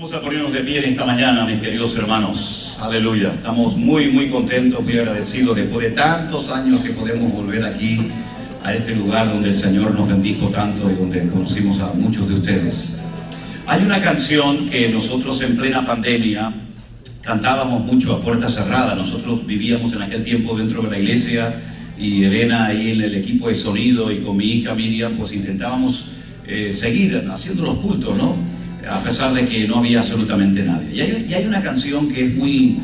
Vamos a ponernos de pie en esta mañana, mis queridos hermanos. Aleluya. Estamos muy contentos, muy agradecidos después de tantos años que podemos volver aquí a este lugar donde el Señor nos bendijo tanto y donde conocimos a muchos de ustedes. Hay una canción que nosotros en plena pandemia cantábamos mucho a puerta cerrada. Nosotros vivíamos en aquel tiempo dentro de la iglesia y Elena ahí en el equipo de sonido y con mi hija Miriam pues intentábamos seguir haciendo los cultos, ¿no? A pesar de que no había absolutamente nadie. Y hay una canción que es muy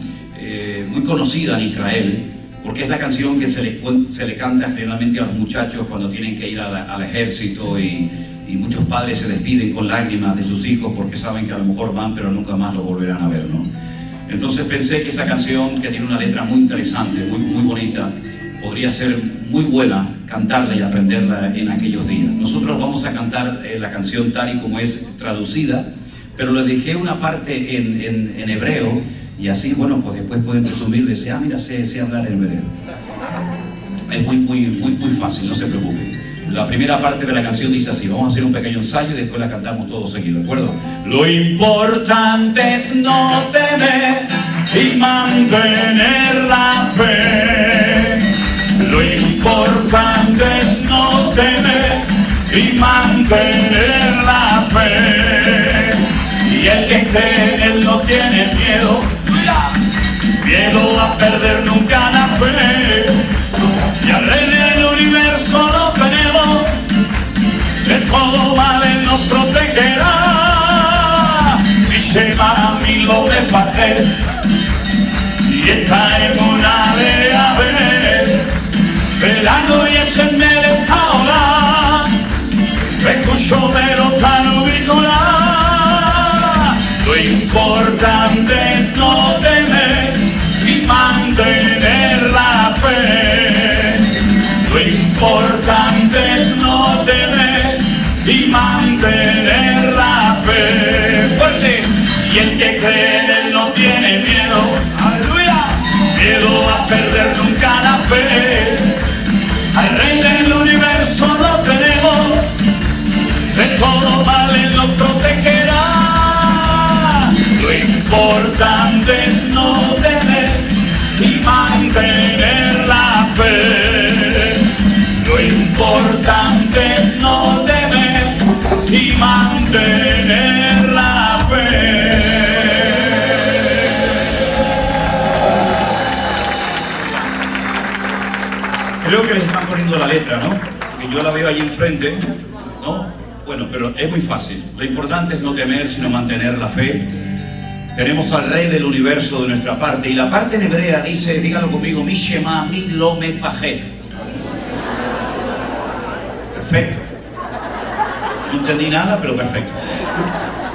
conocida en Israel, porque es la canción que se le canta generalmente a los muchachos cuando tienen que ir al ejército y muchos padres se despiden con lágrimas de sus hijos porque saben que a lo mejor van pero nunca más lo volverán a ver, ¿no? Entonces pensé que esa canción, que tiene una letra muy interesante, muy bonita, podría ser muy buena cantarla y aprenderla en aquellos días. Nosotros vamos a cantar la canción tal y como es traducida, pero le dejé una parte en hebreo y así, bueno, pues después pueden presumir de decir, mira, sé hablar en hebreo. Es muy fácil, no se preocupen. La primera parte de la canción dice así, vamos a hacer un pequeño ensayo y después la cantamos todos seguidos, ¿de acuerdo? Lo importante es no temer y mantener la fe. Lo importante es no temer y mantener la fe. Y el que cree en él no tiene miedo, miedo a perder nunca la fe. Y al Rey del universo lo tenemos, de todo mal él nos protegerá. Y se va a mí lo de pared, y está en una de haber, velando y es en el ahora, recurso de los canuvícolas. Lo importante es no temer y mantener la fe. Lo importante es no temer y mantener la fe. Fuerte. Y el que cree en él no tiene miedo, aleluya, miedo a perder nunca la fe. Al Rey del universo lo tenemos, de todo mal él nos protegerá. Lo importante es no temer y mantener la fe. Lo importante es no temer y mantener la fe. Creo que les están poniendo la letra, ¿no? Porque yo la veo allí enfrente, ¿no? Bueno, pero es muy fácil. Lo importante es no temer, sino mantener la fe. Tenemos al Rey del universo de nuestra parte. Y la parte en hebrea dice, dígalo conmigo, mi shema, mi lo me fajet. Perfecto. No entendí nada, pero perfecto.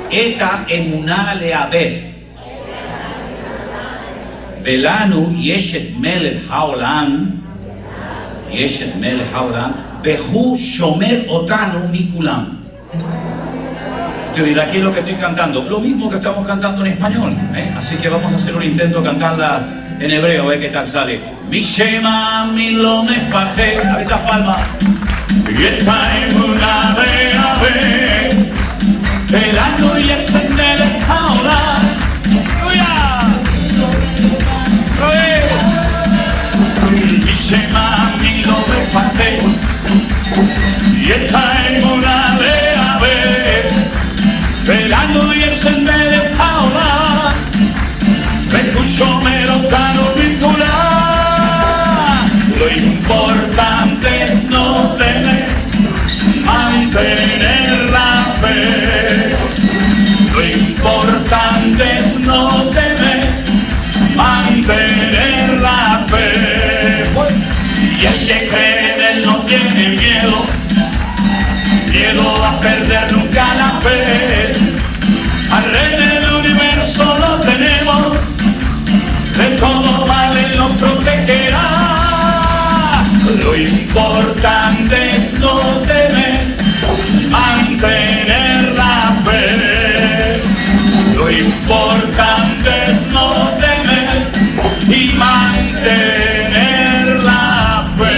Eta emuná leabet. Velanu yeshet melech haolam. Yeshet melech haolam. Behu shomer otanu mikulam. Te dirá, ¿qué es lo que estoy cantando? Lo mismo que estamos cantando en español, ¿eh? Así que vamos a hacer un intento de cantarla en hebreo, a ver qué tal sale. Mi shema, mi lo me faje, a esas palmas. Y está en una de ave, velando y encender ahora. Mi shema, mi lo me faje, y está en una de ave, velando y encender ahora, recurso melocano vincular. Lo importante es no temer, mantener la fe. Lo importante es no temer, mantener la fe. Y el que cree en él no tiene miedo, miedo a perder nunca la fe. Al Rey del universo lo tenemos, de todo mal él nos protegerá. Lo importante es no temer, mantener la fe. Lo importante es no temer y mantener la fe.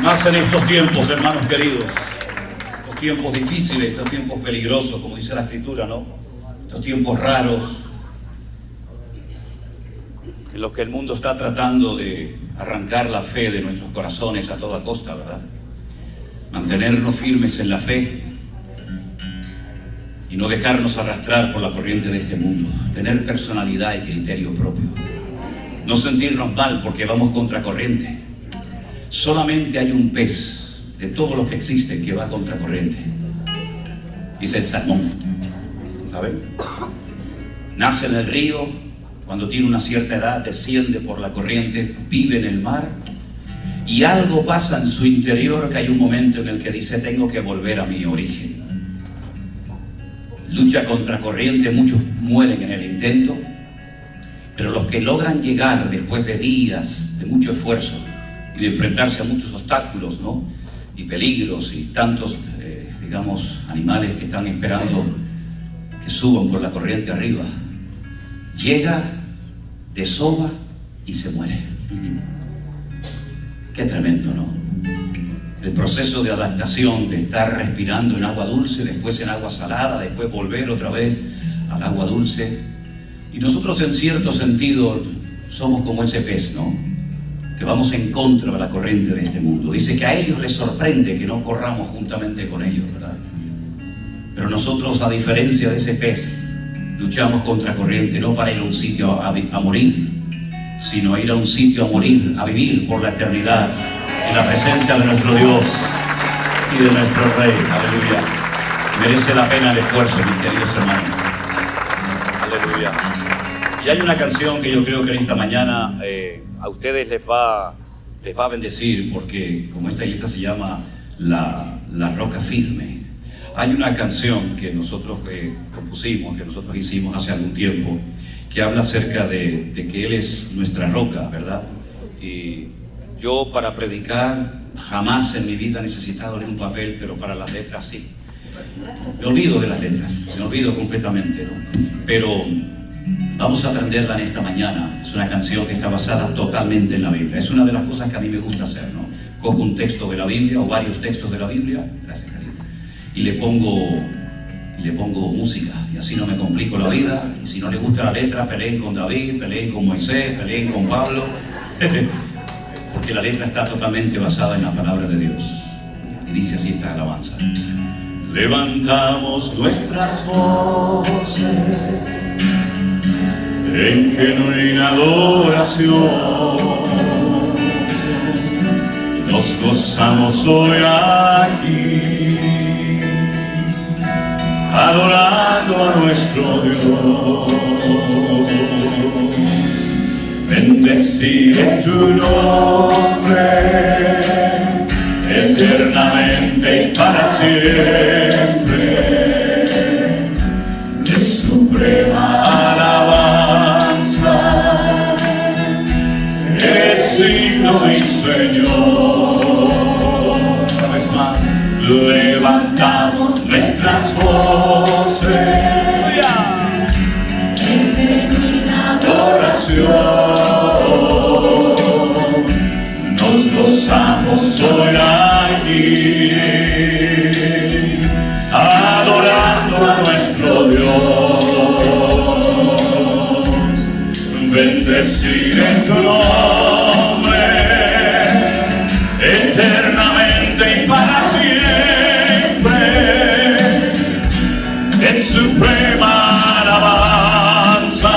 Más en estos tiempos, hermanos queridos, estos tiempos difíciles, estos tiempos peligrosos, como dice la Escritura, ¿no? Estos tiempos raros, en los que el mundo está tratando de arrancar la fe de nuestros corazones a toda costa, ¿verdad? Mantenernos firmes en la fe y no dejarnos arrastrar por la corriente de este mundo. Tener personalidad y criterio propio. No sentirnos mal porque vamos contra corriente. Solamente hay un pez de todos los que existen que va contra corriente. Es el salmón. ¿Saben? Nace en el río, cuando tiene una cierta edad desciende por la corriente, vive en el mar y algo pasa en su interior que hay un momento en el que dice: tengo que volver a mi origen. Lucha contra corriente, muchos mueren en el intento, pero los que logran llegar después de días de mucho esfuerzo y de enfrentarse a muchos obstáculos, ¿no? Y peligros y tantos, digamos, animales que están esperando que suban por la corriente arriba, llega, desova y se muere. Qué tremendo, ¿no? El proceso de adaptación, de estar respirando en agua dulce, después en agua salada, después volver otra vez al agua dulce. Y nosotros en cierto sentido somos como ese pez, ¿no? Que vamos en contra de la corriente de este mundo. Dice que a ellos les sorprende que no corramos juntamente con ellos, ¿verdad? Pero nosotros, a diferencia de ese pez, luchamos contra corriente, no para ir a un sitio a morir, sino a ir a un sitio a morir, a vivir por la eternidad, en la presencia de nuestro Dios y de nuestro Rey. Aleluya. Merece la pena el esfuerzo, mis queridos hermanos. Aleluya. Y hay una canción que yo creo que en esta mañana a ustedes les va a bendecir, porque como esta iglesia se llama La Roca Firme, hay una canción que nosotros compusimos, que nosotros hicimos hace algún tiempo, que habla acerca de que Él es nuestra roca, ¿verdad? Y yo para predicar jamás en mi vida he necesitado leer un papel, pero para las letras sí. Me olvido de las letras, me olvido completamente, ¿no? Pero vamos a aprenderla en esta mañana. Es una canción que está basada totalmente en la Biblia. Es una de las cosas que a mí me gusta hacer, ¿no? Cojo un texto de la Biblia o varios textos de la Biblia, gracias, Karina, y le pongo música, y así no me complico la vida. Y si no les gusta la letra, peleen con David, peleen con Moisés, peleen con Pablo, porque la letra está totalmente basada en la palabra de Dios. Y dice así esta alabanza: levantamos nuestras voces en genuina adoración, nos gozamos hoy aquí, adorando a nuestro Dios. Bendeciré tu nombre eternamente y para siempre. De suprema alabanza eres digno, mi Señor. Una vez más, levantamos nuestras voces en adoración, nos gozamos hoy aquí, adorando a nuestro Dios. Bendeciré tu nombre eternamente y para siempre. Es suprema alabanza,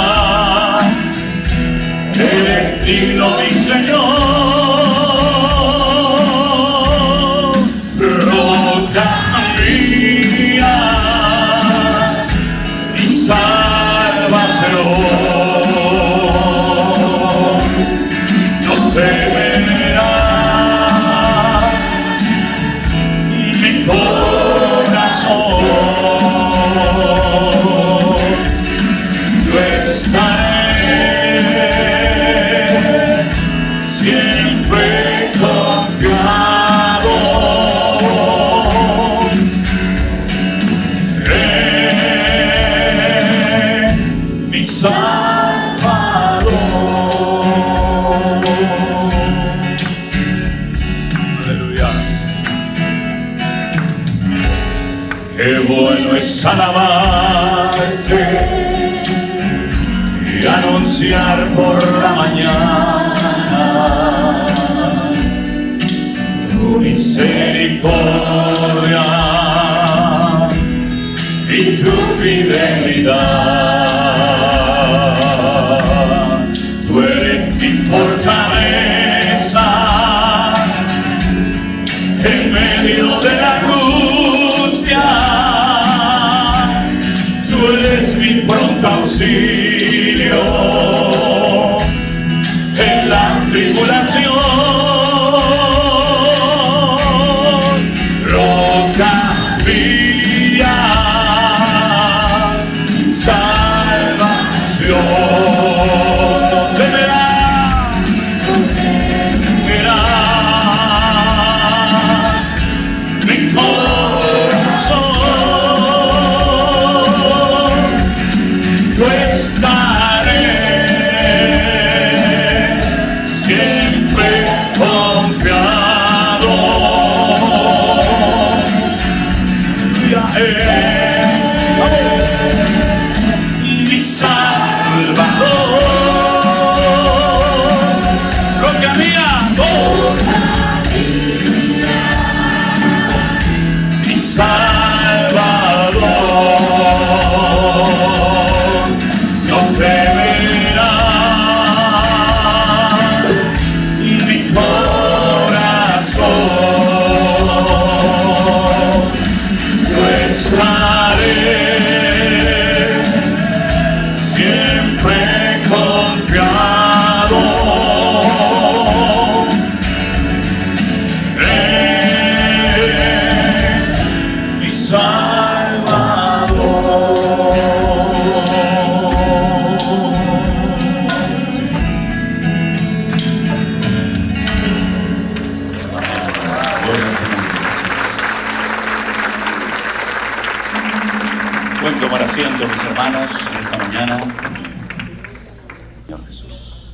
eres digno, mi Señor. Roca mía y salvación, Qué bueno es alabarte y anunciar por la mañana tu misericordia y tu fidelidad. Tú eres mi fortaleza en medio de la angustia. Tú eres mi pronto auxilio en la tribulación. Roca mía, salvación. ¿Dónde verá? Verá mi corazón. Yo estaré siempre confiado. Ya mi Salvador, roca mía, mi Salvador, no temerá mi corazón. Yo estaré siempre confiado en mi Salvador. Pueden tomar asiento, mis hermanos, en esta mañana. Señor Jesús.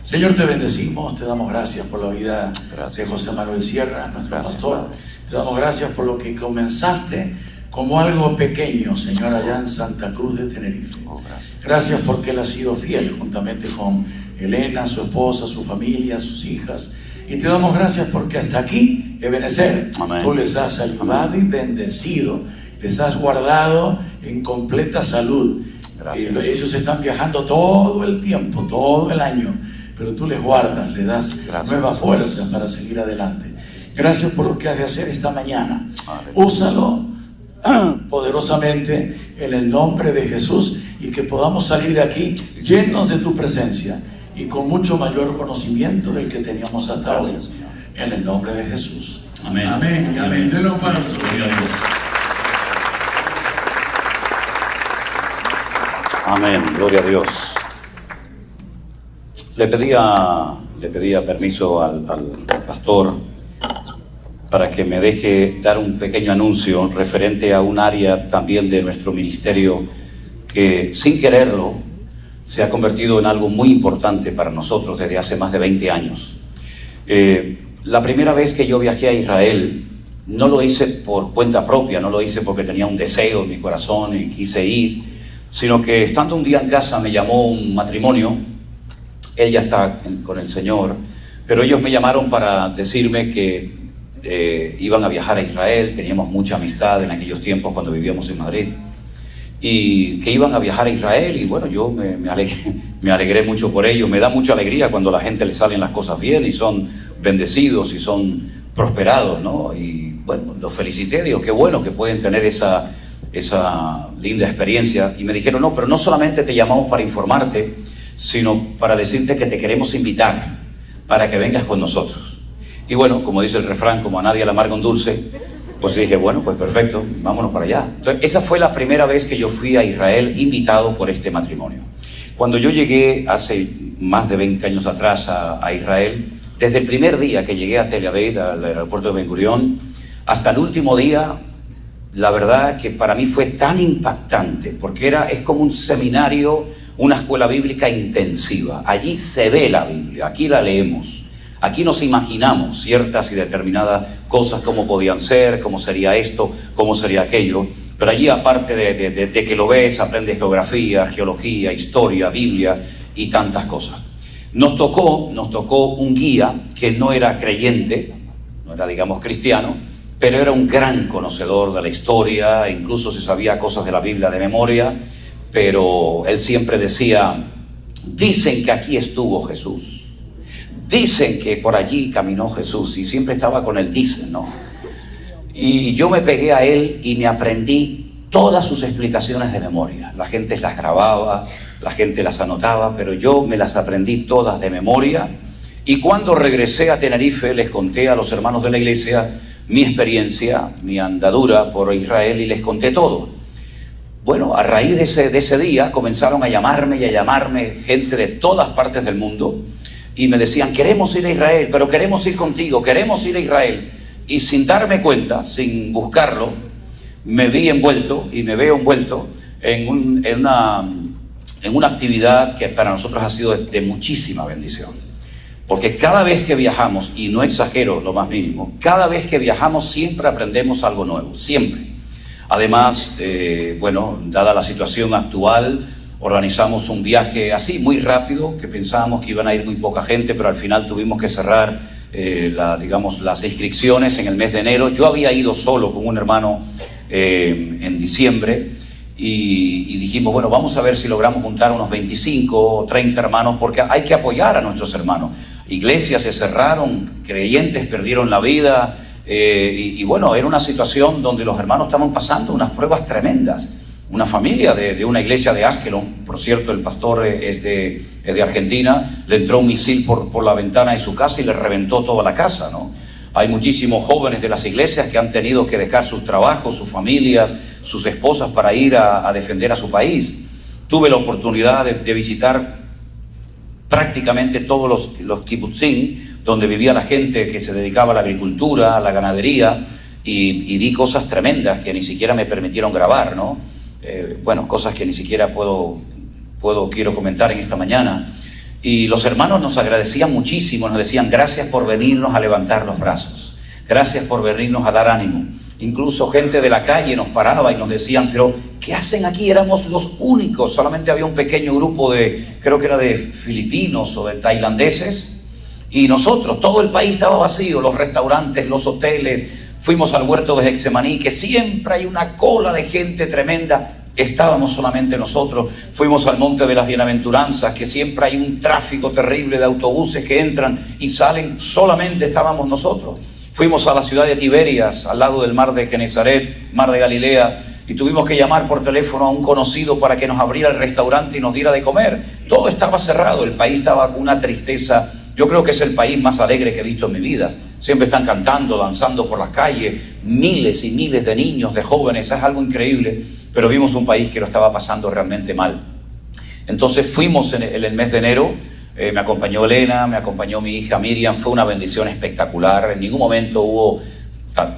Señor, te bendecimos, te damos gracias por la vida de José Manuel Sierra, nuestro pastor. Te damos gracias por lo que comenzaste como algo pequeño, Señor, allá en Santa Cruz de Tenerife. Gracias porque Él ha sido fiel juntamente con Elena, su esposa, su familia, sus hijas. Y te damos gracias porque hasta aquí, Ebenezer, Amén. tú les has ayudado y bendecido, les has guardado en completa salud. Ellos están viajando todo el tiempo, todo el año, pero tú les guardas, les das nueva fuerza para seguir adelante. Gracias por lo que has de hacer esta mañana. Úsalo poderosamente en el nombre de Jesús y que podamos salir de aquí llenos de tu presencia y con mucho mayor conocimiento del que teníamos hasta hoy. En el nombre de Jesús. Amén. Amén y amén. Denlo para nosotros. Gloria a Dios. Amén, gloria a Dios. Le pedía permiso al pastor para que me deje dar un pequeño anuncio referente a un área también de nuestro ministerio que sin quererlo se ha convertido en algo muy importante para nosotros desde hace más de 20 años. La primera vez que yo viajé a Israel no lo hice por cuenta propia, no lo hice porque tenía un deseo en mi corazón y quise ir, sino que estando un día en casa me llamó un matrimonio. Él ya está con el Señor, pero ellos me llamaron para decirme que iban a viajar a Israel. Teníamos mucha amistad en aquellos tiempos cuando vivíamos en Madrid, y que iban a viajar a Israel. Y bueno, yo me alegré mucho por ello. Me da mucha alegría cuando a la gente le salen las cosas bien y son bendecidos y son prosperados, ¿no? Y bueno, los felicité, digo, qué bueno que pueden tener esa linda experiencia. Y me dijeron, no, pero no solamente te llamamos para informarte, sino para decirte que te queremos invitar para que vengas con nosotros. Y bueno, como dice el refrán, como a nadie le amarga un dulce, pues dije, bueno, pues perfecto, vámonos para allá. Entonces, esa fue la primera vez que yo fui a Israel invitado por este matrimonio. Cuando yo llegué hace más de 20 años atrás a Israel, desde el primer día que llegué a Tel Aviv, al aeropuerto de Ben Gurión, hasta el último día, la verdad que para mí fue tan impactante, porque es como un seminario, una escuela bíblica intensiva. Allí se ve la Biblia, aquí la leemos, Aquí nos imaginamos ciertas y determinadas cosas, cómo podían ser, cómo sería esto, cómo sería aquello. Pero allí, aparte de que lo ves, aprendes geografía, arqueología, historia, Biblia y tantas cosas. Nos tocó un guía que no era creyente, no era, digamos, cristiano, pero era un gran conocedor de la historia, incluso se sabía cosas de la Biblia de memoria, pero él siempre decía: dicen que aquí estuvo Jesús, dicen que por allí caminó Jesús, y siempre estaba con el dicen, ¿no? Y yo me pegué a él y me aprendí todas sus explicaciones de memoria. La gente las grababa, la gente las anotaba, pero yo me las aprendí todas de memoria. Y cuando regresé a Tenerife les conté a los hermanos de la iglesia mi experiencia, mi andadura por Israel, y les conté todo. Bueno, a raíz de ese día comenzaron a llamarme gente de todas partes del mundo, y me decían: queremos ir a Israel, pero queremos ir contigo, queremos ir a Israel. Y sin darme cuenta, sin buscarlo, me vi envuelto y me veo envuelto en una actividad que para nosotros ha sido de muchísima bendición. Porque cada vez que viajamos, y no exagero lo más mínimo, cada vez que viajamos siempre aprendemos algo nuevo, siempre. Además, bueno, dada la situación actual, organizamos un viaje así, muy rápido, que pensábamos que iban a ir muy poca gente, pero al final tuvimos que cerrar las inscripciones en el mes de enero. Yo había ido solo con un hermano en diciembre, y dijimos: bueno, vamos a ver si logramos juntar unos 25 o 30 hermanos, porque hay que apoyar a nuestros hermanos. Iglesias se cerraron, creyentes perdieron la vida, y bueno, era una situación donde los hermanos estaban pasando unas pruebas tremendas. Una familia de una iglesia de Askelon, por cierto, el pastor es de Argentina, le entró un misil por la ventana de su casa y le reventó toda la casa, ¿no? Hay muchísimos jóvenes de las iglesias que han tenido que dejar sus trabajos, sus familias, sus esposas para ir a defender a su país. Tuve la oportunidad de visitar prácticamente todos los kibutzim, donde vivía la gente que se dedicaba a la agricultura, a la ganadería, y vi cosas tremendas que ni siquiera me permitieron grabar, ¿no? Bueno, cosas que ni siquiera quiero comentar en esta mañana. Y los hermanos nos agradecían muchísimo, nos decían: gracias por venirnos a levantar los brazos, gracias por venirnos a dar ánimo. Incluso gente de la calle nos paraba y nos decían: pero ¿qué hacen aquí? Éramos los únicos, solamente había un pequeño grupo creo que era de filipinos o de tailandeses, y nosotros, todo el país estaba vacío, los restaurantes, los hoteles. Fuimos al huerto de Getsemaní, que siempre hay una cola de gente tremenda. Estábamos solamente nosotros. Fuimos al Monte de las Bienaventuranzas, que siempre hay un tráfico terrible de autobuses que entran y salen. Solamente estábamos nosotros. Fuimos a la ciudad de Tiberias, al lado del mar de Genesaret, mar de Galilea, y tuvimos que llamar por teléfono a un conocido para que nos abriera el restaurante y nos diera de comer. Todo estaba cerrado, el país estaba con una tristeza. Yo creo que es el país más alegre que he visto en mi vida. Siempre están cantando, danzando por las calles, miles y miles de niños, de jóvenes, es algo increíble. Pero vimos un país que lo estaba pasando realmente mal. Entonces fuimos en el mes de enero, me acompañó Elena, me acompañó mi hija Miriam, fue una bendición espectacular. En ningún momento hubo...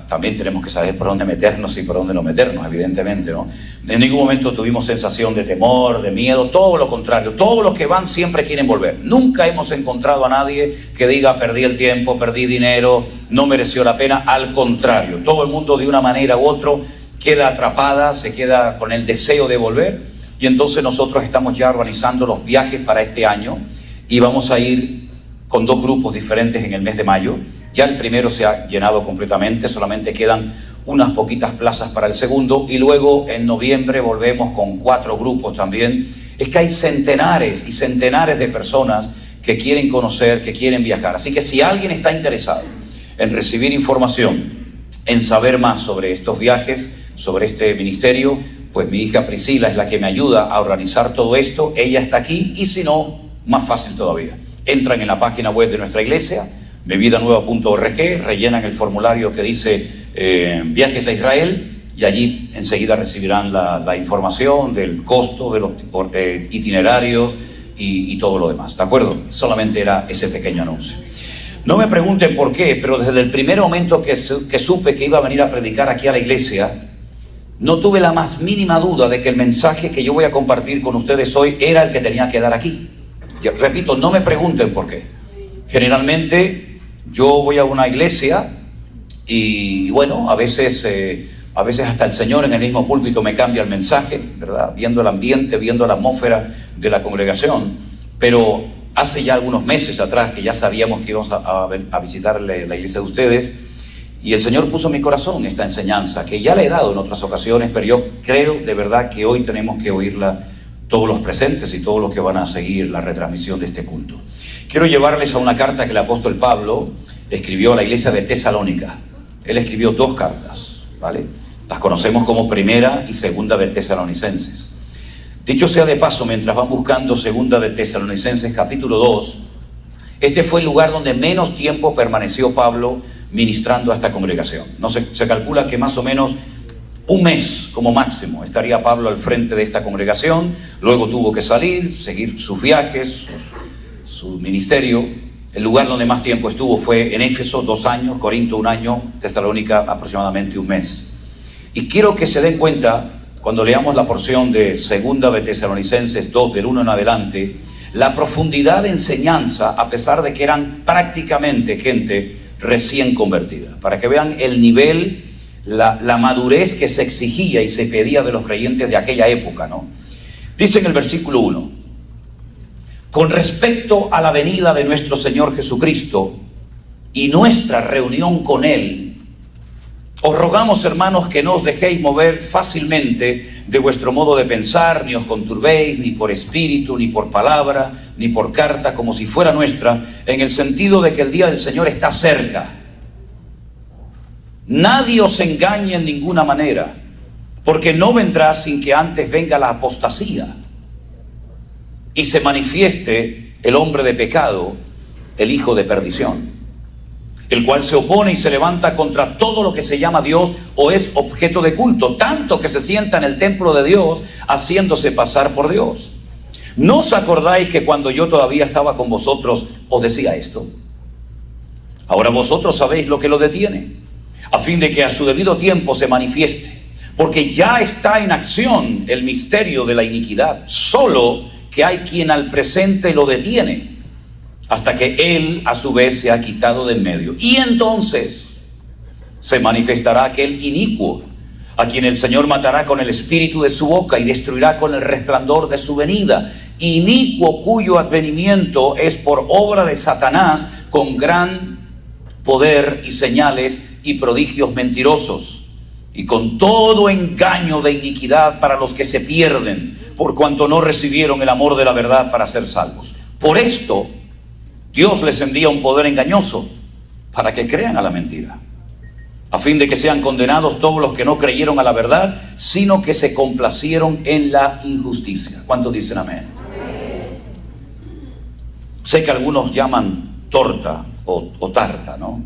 También tenemos que saber por dónde meternos y por dónde no meternos, evidentemente, ¿no? En ningún momento tuvimos sensación de temor, de miedo, todo lo contrario. Todos los que van siempre quieren volver. Nunca hemos encontrado a nadie que diga: perdí el tiempo, perdí dinero, no mereció la pena. Al contrario, todo el mundo de una manera u otra queda atrapada, se queda con el deseo de volver. Y entonces nosotros estamos ya organizando los viajes para este año, y vamos a ir con 2 grupos diferentes en el mes de mayo. Ya el primero se ha llenado completamente, solamente quedan unas poquitas plazas para el segundo, y luego en noviembre volvemos con 4 grupos también. Es que hay centenares y centenares de personas que quieren conocer, que quieren viajar. Así que si alguien está interesado en recibir información, en saber más sobre estos viajes, sobre este ministerio, pues mi hija Priscila es la que me ayuda a organizar todo esto. Ella está aquí, y si no, más fácil todavía. Entran en la página web de nuestra iglesia, mevidanueva.org, rellenan el formulario que dice viajes a Israel, y allí enseguida recibirán la información del costo, de los itinerarios y todo lo demás, ¿de acuerdo? Solamente era ese pequeño anuncio. No me pregunten por qué, pero desde el primer momento que supe que iba a venir a predicar aquí a la iglesia, no tuve la más mínima duda de que el mensaje que yo voy a compartir con ustedes hoy era el que tenía que dar aquí. Yo repito, no me pregunten por qué, Generalmente yo voy a una iglesia y bueno, a veces hasta el Señor en el mismo púlpito me cambia el mensaje, ¿verdad? Viendo el ambiente, viendo la atmósfera de la congregación. Pero hace ya algunos meses atrás que ya sabíamos que íbamos a visitar la iglesia de ustedes, y el Señor puso en mi corazón esta enseñanza, que ya le he dado en otras ocasiones, pero yo creo de verdad que hoy tenemos que oírla todos los presentes y todos los que van a seguir la retransmisión de este culto. Quiero llevarles a una carta que el apóstol Pablo escribió a la iglesia de Tesalónica. Él escribió 2 cartas, ¿vale? Las conocemos como Primera y Segunda de Tesalonicenses. Dicho sea de paso, mientras van buscando Segunda de Tesalonicenses capítulo 2, este fue el lugar donde menos tiempo permaneció Pablo ministrando a esta congregación. No se calcula que más o menos un mes como máximo estaría Pablo al frente de esta congregación. Luego tuvo que salir, seguir sus viajes, su ministerio. El lugar donde más tiempo estuvo fue en Éfeso, 2 años, Corinto 1 año, Tesalónica aproximadamente 1 mes. Y quiero que se den cuenta, cuando leamos la porción de Segunda de Tesalonicenses 2, del 1 en adelante, la profundidad de enseñanza, a pesar de que eran prácticamente gente recién convertida, para que vean el nivel, la madurez que se exigía y se pedía de los creyentes de aquella época, ¿no? Dice en el versículo 1: con respecto a la venida de nuestro Señor Jesucristo y nuestra reunión con Él, os rogamos, hermanos, que no os dejéis mover fácilmente de vuestro modo de pensar, ni os conturbéis, ni por espíritu, ni por palabra, ni por carta, como si fuera nuestra, en el sentido de que el día del Señor está cerca. Nadie os engañe en ninguna manera, porque no vendrá sin que antes venga la apostasía y se manifieste el hombre de pecado, el hijo de perdición, el cual se opone y se levanta contra todo lo que se llama Dios o es objeto de culto, tanto que se sienta en el templo de Dios haciéndose pasar por Dios. ¿No os acordáis que cuando yo todavía estaba con vosotros os decía esto? Ahora vosotros sabéis lo que lo detiene, a fin de que a su debido tiempo se manifieste, porque ya está en acción el misterio de la iniquidad, solo que hay quien al presente lo detiene, hasta que Él a su vez se ha quitado de en medio. Y entonces se manifestará aquel inicuo, a quien el Señor matará con el espíritu de su boca y destruirá con el resplandor de su venida. Inicuo cuyo advenimiento es por obra de Satanás, con gran poder y señales y prodigios mentirosos, y con todo engaño de iniquidad para los que se pierden, por cuanto no recibieron el amor de la verdad para ser salvos. Por esto Dios les envía un poder engañoso para que crean a la mentira, a fin de que sean condenados todos los que no creyeron a la verdad, sino que se complacieron en la injusticia. ¿Cuántos dicen amén? Sé que algunos llaman torta o tarta, ¿no?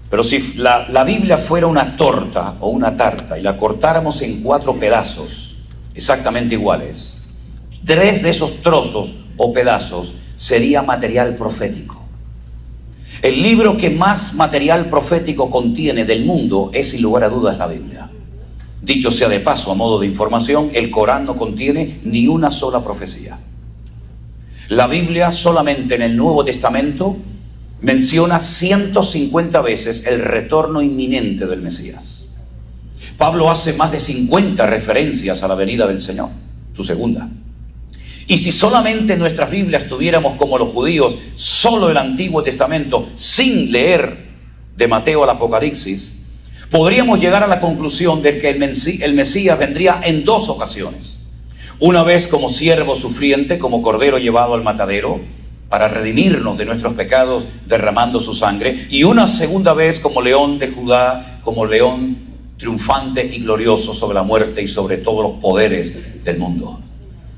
Pero si la Biblia fuera una torta o una tarta y la cortáramos en 4 pedazos exactamente iguales, 3 de esos trozos o pedazos sería material profético. El libro que más material profético contiene del mundo es, sin lugar a dudas, la Biblia. Dicho sea de paso, a modo de información, el Corán no contiene ni una sola profecía. La Biblia solamente en el Nuevo Testamento menciona 150 veces el retorno inminente del Mesías. Pablo hace más de 50 referencias a la venida del Señor, su segunda. Y si solamente en nuestras Biblias tuviéramos, como los judíos, solo el Antiguo Testamento, sin leer de Mateo al Apocalipsis, podríamos llegar a la conclusión de que el Mesías vendría en 2 ocasiones. Una vez como siervo sufriente, como cordero llevado al matadero, para redimirnos de nuestros pecados derramando su sangre, y una segunda vez como león de Judá, como león triunfante y glorioso sobre la muerte y sobre todos los poderes del mundo.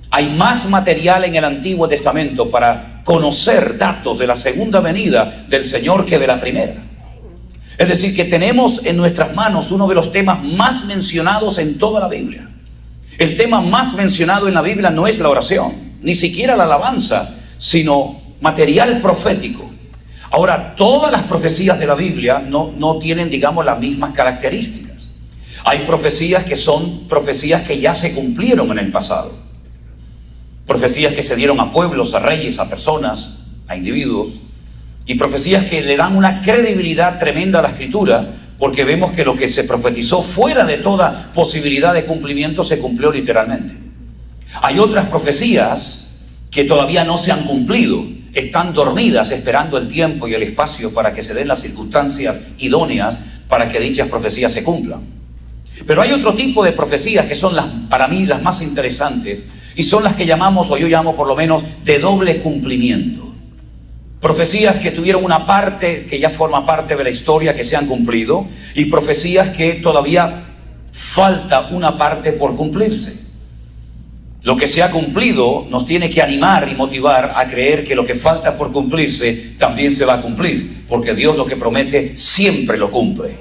Hay más material en el Antiguo Testamento para conocer datos de la segunda venida del Señor que de la primera. Es decir, que tenemos en nuestras manos uno de los temas más mencionados en toda la Biblia. El tema más mencionado en la Biblia no es la oración, ni siquiera la alabanza, sino material profético. Ahora, todas las profecías de la Biblia no tienen, digamos, las mismas características. Hay profecías que son profecías que ya se cumplieron en el pasado. Profecías que se dieron a pueblos, a reyes, a personas, a individuos. Y profecías que le dan una credibilidad tremenda a la Escritura, porque vemos que lo que se profetizó fuera de toda posibilidad de cumplimiento se cumplió literalmente. Hay otras profecías que todavía no se han cumplido, están dormidas esperando el tiempo y el espacio para que se den las circunstancias idóneas para que dichas profecías se cumplan. Pero hay otro tipo de profecías que son para mí las más interesantes, y son las que llamamos, o yo llamo por lo menos, de doble cumplimiento. Profecías que tuvieron una parte que ya forma parte de la historia, que se han cumplido, y profecías que todavía falta una parte por cumplirse. Lo que se ha cumplido nos tiene que animar y motivar a creer que lo que falta por cumplirse también se va a cumplir, porque Dios lo que promete siempre lo cumple.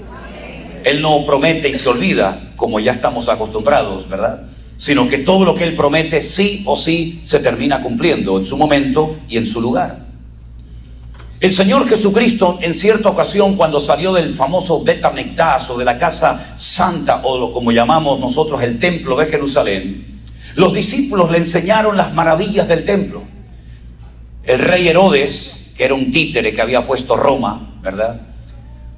Él no promete y se olvida, como ya estamos acostumbrados, ¿verdad? Sino que todo lo que Él promete sí o sí se termina cumpliendo en su momento y en su lugar. El Señor Jesucristo, en cierta ocasión, cuando salió del famoso Bet Hamikdash, o de la casa santa, o como llamamos nosotros el templo de Jerusalén, los discípulos le enseñaron las maravillas del templo. El rey Herodes, que era un títere que había puesto Roma, ¿verdad?,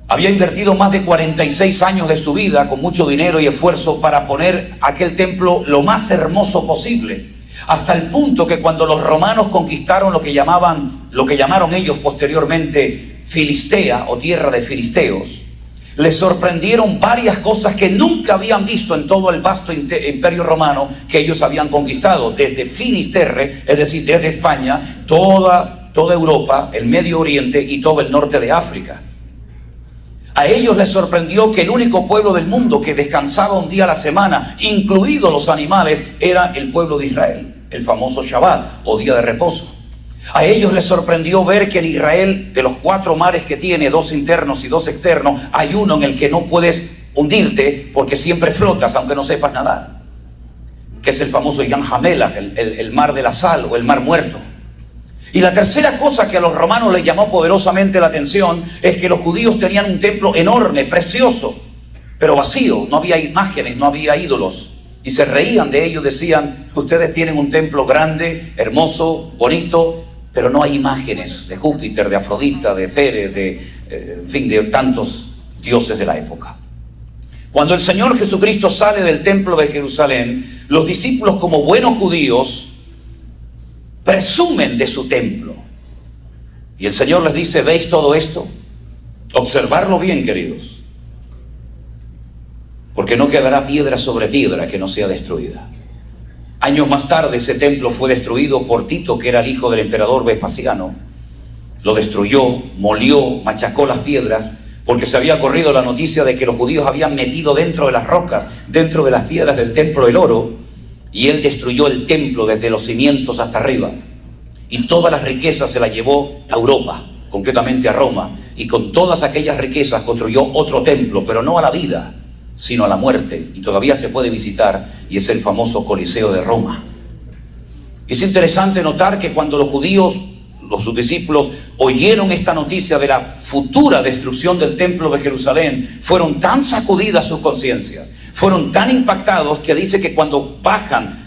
había invertido más de 46 años de su vida con mucho dinero y esfuerzo para poner aquel templo lo más hermoso posible, hasta el punto que cuando los romanos conquistaron lo que llamaron ellos posteriormente Filistea, o tierra de filisteos, les sorprendieron varias cosas que nunca habían visto en todo el vasto imperio romano que ellos habían conquistado, desde Finisterre, es decir, desde España, toda Europa, el Medio Oriente y todo el norte de África. A ellos les sorprendió que el único pueblo del mundo que descansaba un día a la semana, incluidos los animales, era el pueblo de Israel, el famoso Shabbat, o día de reposo. A ellos les sorprendió ver que en Israel, de los 4 mares que tiene, 2 internos y 2 externos, hay uno en el que no puedes hundirte porque siempre flotas, aunque no sepas nadar, que es el famoso Yam Hamelach, el mar de la sal, o el mar muerto. Y la tercera cosa que a los romanos les llamó poderosamente la atención es que los judíos tenían un templo enorme, precioso, pero vacío. No había imágenes, no había ídolos. Y se reían de ellos, decían: ustedes tienen un templo grande, hermoso, bonito, pero no hay imágenes de Júpiter, de Afrodita, de Ceres, en fin, de tantos dioses de la época. Cuando el Señor Jesucristo sale del templo de Jerusalén, los discípulos, como buenos judíos, presumen de su templo. Y el Señor les dice: ¿veis todo esto? Observarlo bien, queridos, porque no quedará piedra sobre piedra que no sea destruida. Años más tarde ese templo fue destruido por Tito, que era el hijo del emperador Vespasiano. Lo destruyó, molió, machacó las piedras, porque se había corrido la noticia de que los judíos habían metido dentro de las rocas, dentro de las piedras del templo, el oro. Y él destruyó el templo desde los cimientos hasta arriba. Y todas las riquezas se las llevó a Europa, concretamente a Roma. Y con todas aquellas riquezas construyó otro templo, pero no a la vida, sino a la muerte. Y todavía se puede visitar, y es el famoso Coliseo de Roma. Es interesante notar que cuando los judíos, sus discípulos, oyeron esta noticia de la futura destrucción del templo de Jerusalén, fueron tan sacudidas sus conciencias, fueron tan impactados, que dice que cuando bajan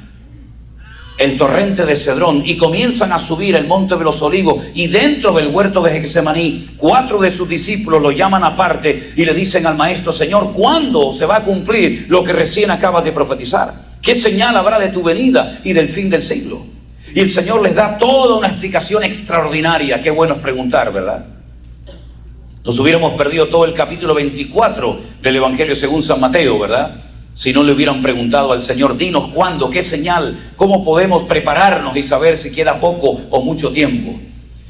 el torrente de Cedrón y comienzan a subir el monte de los olivos, y dentro del huerto de Getsemaní, 4 de sus discípulos lo llaman aparte y le dicen al maestro: Señor, ¿cuándo se va a cumplir lo que recién acabas de profetizar? ¿Qué señal habrá de tu venida y del fin del siglo? Y el Señor les da toda una explicación extraordinaria. Qué bueno es preguntar, ¿verdad? Nos hubiéramos perdido todo el capítulo 24 del Evangelio según San Mateo, ¿verdad?, si no le hubieran preguntado al Señor: dinos cuándo, qué señal, cómo podemos prepararnos y saber si queda poco o mucho tiempo.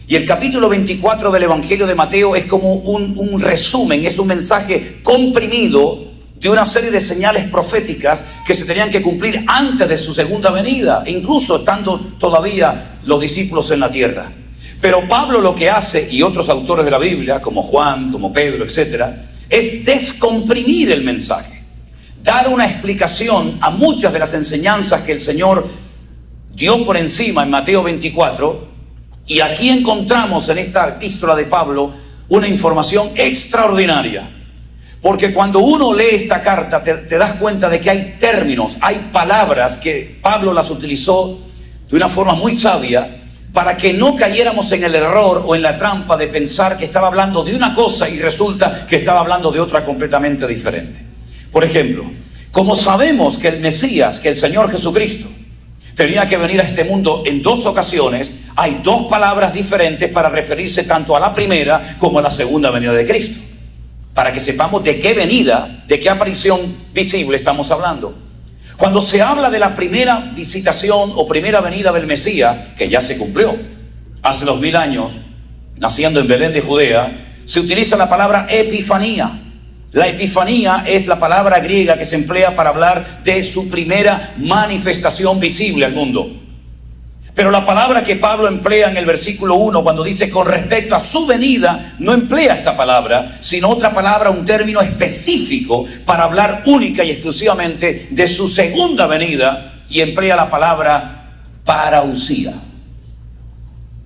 Y el capítulo 24 del Evangelio de Mateo es como un resumen, es un mensaje comprimido de una serie de señales proféticas que se tenían que cumplir antes de su segunda venida, incluso estando todavía los discípulos en la tierra. Pero Pablo lo que hace, y otros autores de la Biblia, como Juan, como Pedro, etcétera, es descomprimir el mensaje, dar una explicación a muchas de las enseñanzas que el Señor dio por encima en Mateo 24. Y aquí encontramos en esta epístola de Pablo una información extraordinaria, porque cuando uno lee esta carta te das cuenta de que hay términos, hay palabras que Pablo las utilizó de una forma muy sabia para que no cayéramos en el error o en la trampa de pensar que estaba hablando de una cosa y resulta que estaba hablando de otra completamente diferente. Por ejemplo, como sabemos que el Mesías, que el Señor Jesucristo, tenía que venir a este mundo en 2 ocasiones, hay 2 palabras diferentes para referirse tanto a la primera como a la segunda venida de Cristo. Para que sepamos de qué venida, de qué aparición visible estamos hablando. Cuando se habla de la primera visitación o primera venida del Mesías, que ya se cumplió hace 2000 años, naciendo en Belén de Judea, se utiliza la palabra epifanía. La epifanía es la palabra griega que se emplea para hablar de su primera manifestación visible al mundo. Pero la palabra que Pablo emplea en el versículo 1, cuando dice con respecto a su venida, no emplea esa palabra, sino otra palabra, un término específico para hablar única y exclusivamente de su segunda venida, y emplea la palabra parousia.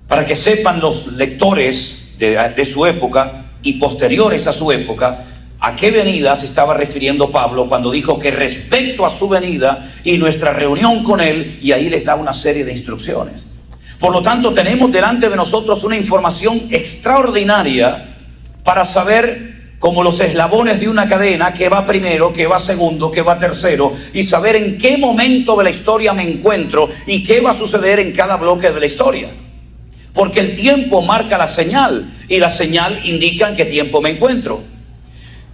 Para que sepan los lectores de su época y posteriores a su época, ¿a qué venida se estaba refiriendo Pablo cuando dijo que respecto a su venida y nuestra reunión con él? Y ahí les da una serie de instrucciones. Por lo tanto, tenemos delante de nosotros una información extraordinaria para saber, como los eslabones de una cadena, qué va primero, qué va segundo, qué va tercero, y saber en qué momento de la historia me encuentro y qué va a suceder en cada bloque de la historia. Porque el tiempo marca la señal y la señal indica en qué tiempo me encuentro.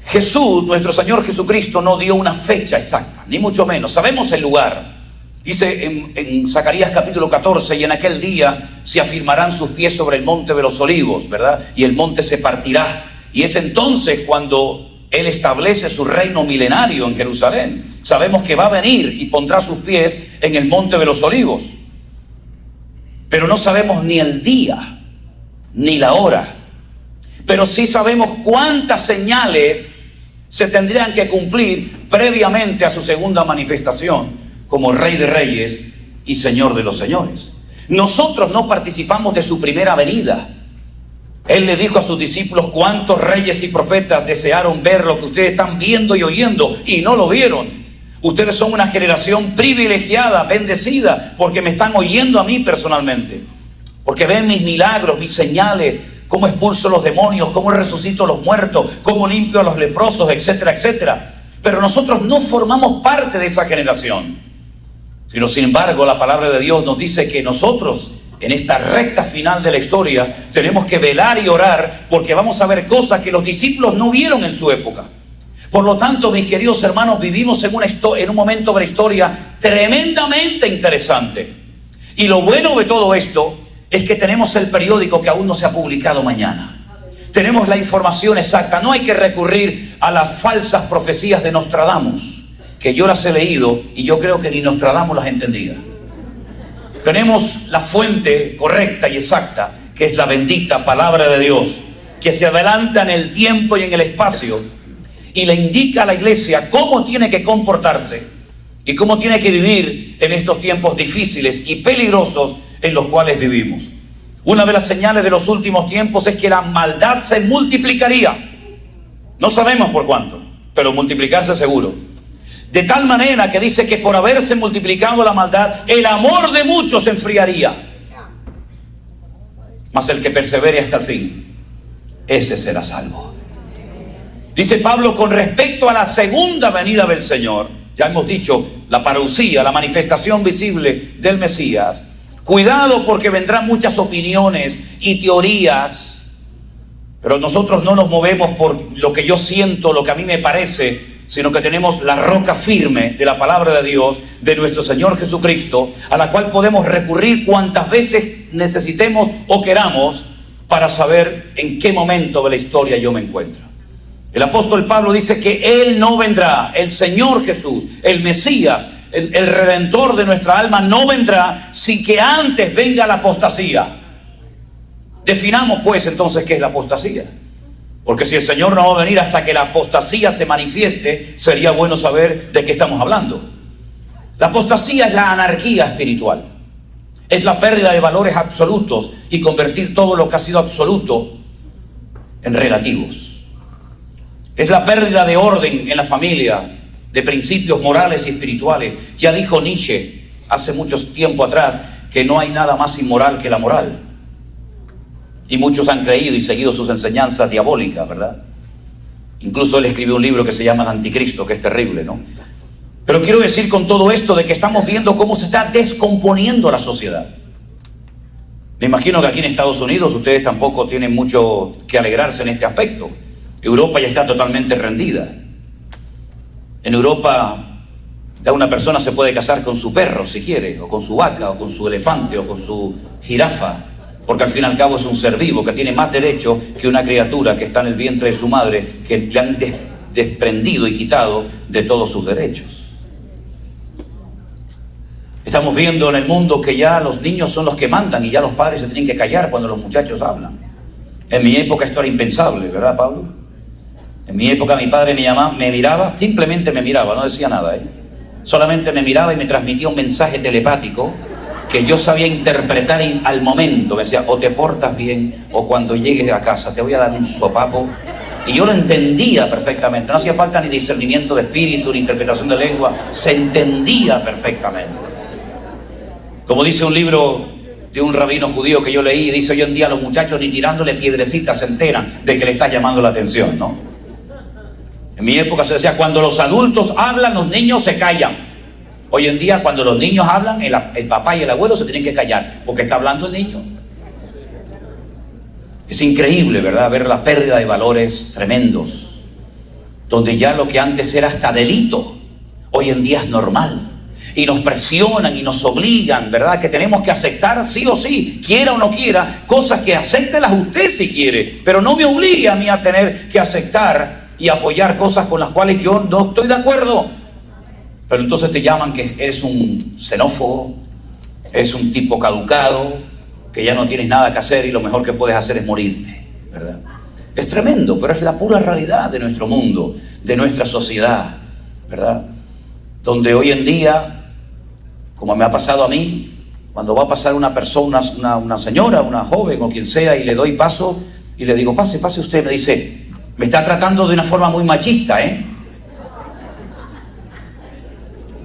Jesús, nuestro Señor Jesucristo, no dio una fecha exacta, ni mucho menos. Sabemos el lugar. Dice en Zacarías capítulo 14, y en aquel día se afirmarán sus pies sobre el monte de los olivos, ¿verdad? Y el monte se partirá. Y es entonces cuando Él establece su reino milenario en Jerusalén. Sabemos que va a venir y pondrá sus pies en el monte de los olivos. Pero no sabemos ni el día, ni la hora. Pero sí sabemos cuántas señales se tendrían que cumplir previamente a su segunda manifestación como Rey de Reyes y Señor de los Señores. Nosotros no participamos de su primera venida. Él le dijo a sus discípulos: cuántos reyes y profetas desearon ver lo que ustedes están viendo y oyendo y no lo vieron. Ustedes son una generación privilegiada, bendecida, porque me están oyendo a mí personalmente, porque ven mis milagros, mis señales, cómo expulso los demonios, cómo resucito a los muertos, cómo limpio a los leprosos, etcétera, etcétera. Pero nosotros no formamos parte de esa generación. Sino, sin embargo, la palabra de Dios nos dice que nosotros, en esta recta final de la historia, tenemos que velar y orar, porque vamos a ver cosas que los discípulos no vieron en su época. Por lo tanto, mis queridos hermanos, vivimos en un momento de la historia tremendamente interesante. Y lo bueno de todo esto es que tenemos el periódico que aún no se ha publicado mañana. Tenemos la información exacta. No hay que recurrir a las falsas profecías de Nostradamus, que yo las he leído y yo creo que ni Nostradamus las entendía. Tenemos la fuente correcta y exacta, que es la bendita palabra de Dios, que se adelanta en el tiempo y en el espacio y le indica a la iglesia cómo tiene que comportarse y cómo tiene que vivir en estos tiempos difíciles y peligrosos en los cuales vivimos. Una de las señales de los últimos tiempos es que la maldad se multiplicaría. No sabemos por cuánto, pero multiplicarse seguro. De tal manera que dice que por haberse multiplicado la maldad, el amor de muchos se enfriaría. Mas el que persevere hasta el fin, ese será salvo. Dice Pablo con respecto a la segunda venida del Señor, ya hemos dicho, la parousia, la manifestación visible del Mesías. Cuidado, porque vendrán muchas opiniones y teorías, pero nosotros no nos movemos por lo que yo siento, lo que a mí me parece, sino que tenemos la roca firme de la palabra de Dios, de nuestro Señor Jesucristo, a la cual podemos recurrir cuantas veces necesitemos o queramos para saber en qué momento de la historia yo me encuentro. El apóstol Pablo dice que Él no vendrá, el Señor Jesús, el Mesías, el Redentor de nuestra alma, no vendrá sin que antes venga la apostasía. Definamos pues entonces qué es la apostasía. Porque si el Señor no va a venir hasta que la apostasía se manifieste, sería bueno saber de qué estamos hablando. La apostasía es la anarquía espiritual. Es la pérdida de valores absolutos y convertir todo lo que ha sido absoluto en relativos. Es la pérdida de orden en la familia, de principios morales y espirituales. Ya dijo Nietzsche hace mucho tiempo atrás que no hay nada más inmoral que la moral. Y muchos han creído y seguido sus enseñanzas diabólicas, ¿verdad? Incluso él escribió un libro que se llama El Anticristo, que es terrible, ¿no? Pero quiero decir con todo esto de que estamos viendo cómo se está descomponiendo la sociedad. Me imagino que aquí en Estados Unidos ustedes tampoco tienen mucho que alegrarse en este aspecto. Europa ya está totalmente rendida. En Europa ya una persona se puede casar con su perro si quiere, o con su vaca, o con su elefante, o con su jirafa, porque al fin y al cabo es un ser vivo que tiene más derecho que una criatura que está en el vientre de su madre, que le han desprendido y quitado de todos sus derechos. Estamos viendo en el mundo que ya los niños son los que mandan y ya los padres se tienen que callar cuando los muchachos hablan. En mi época esto era impensable, ¿verdad, Pablo? En mi época mi padre me miraba, simplemente me miraba, no decía nada, solamente me miraba y me transmitía un mensaje telepático que yo sabía interpretar al momento. Me decía, o te portas bien, o cuando llegues a casa te voy a dar un sopapo. Y yo lo entendía perfectamente, no hacía falta ni discernimiento de espíritu, ni interpretación de lengua, se entendía perfectamente. Como dice un libro de un rabino judío que yo leí, dice: hoy en día los muchachos ni tirándole piedrecitas se enteran de que le estás llamando la atención, ¿no? En mi época se decía, cuando los adultos hablan, los niños se callan. Hoy en día, cuando los niños hablan, el papá y el abuelo se tienen que callar, porque está hablando el niño. Es increíble, ¿verdad?, ver la pérdida de valores tremendos, donde ya lo que antes era hasta delito, hoy en día es normal. Y nos presionan y nos obligan, ¿verdad?, que tenemos que aceptar sí o sí, quiera o no quiera, cosas que acéptelas usted si quiere, pero no me obligue a mí a tener que aceptar y apoyar cosas con las cuales yo no estoy de acuerdo. Pero entonces te llaman que eres un xenófobo, eres un tipo caducado, que ya no tienes nada que hacer y lo mejor que puedes hacer es morirte, ¿verdad? Es tremendo, pero es la pura realidad de nuestro mundo, de nuestra sociedad, ¿verdad? Donde hoy en día, como me ha pasado a mí, cuando va a pasar una persona, una señora, una joven o quien sea, y le doy paso y le digo, pase usted, me dice, me está tratando de una forma muy machista, ¿eh?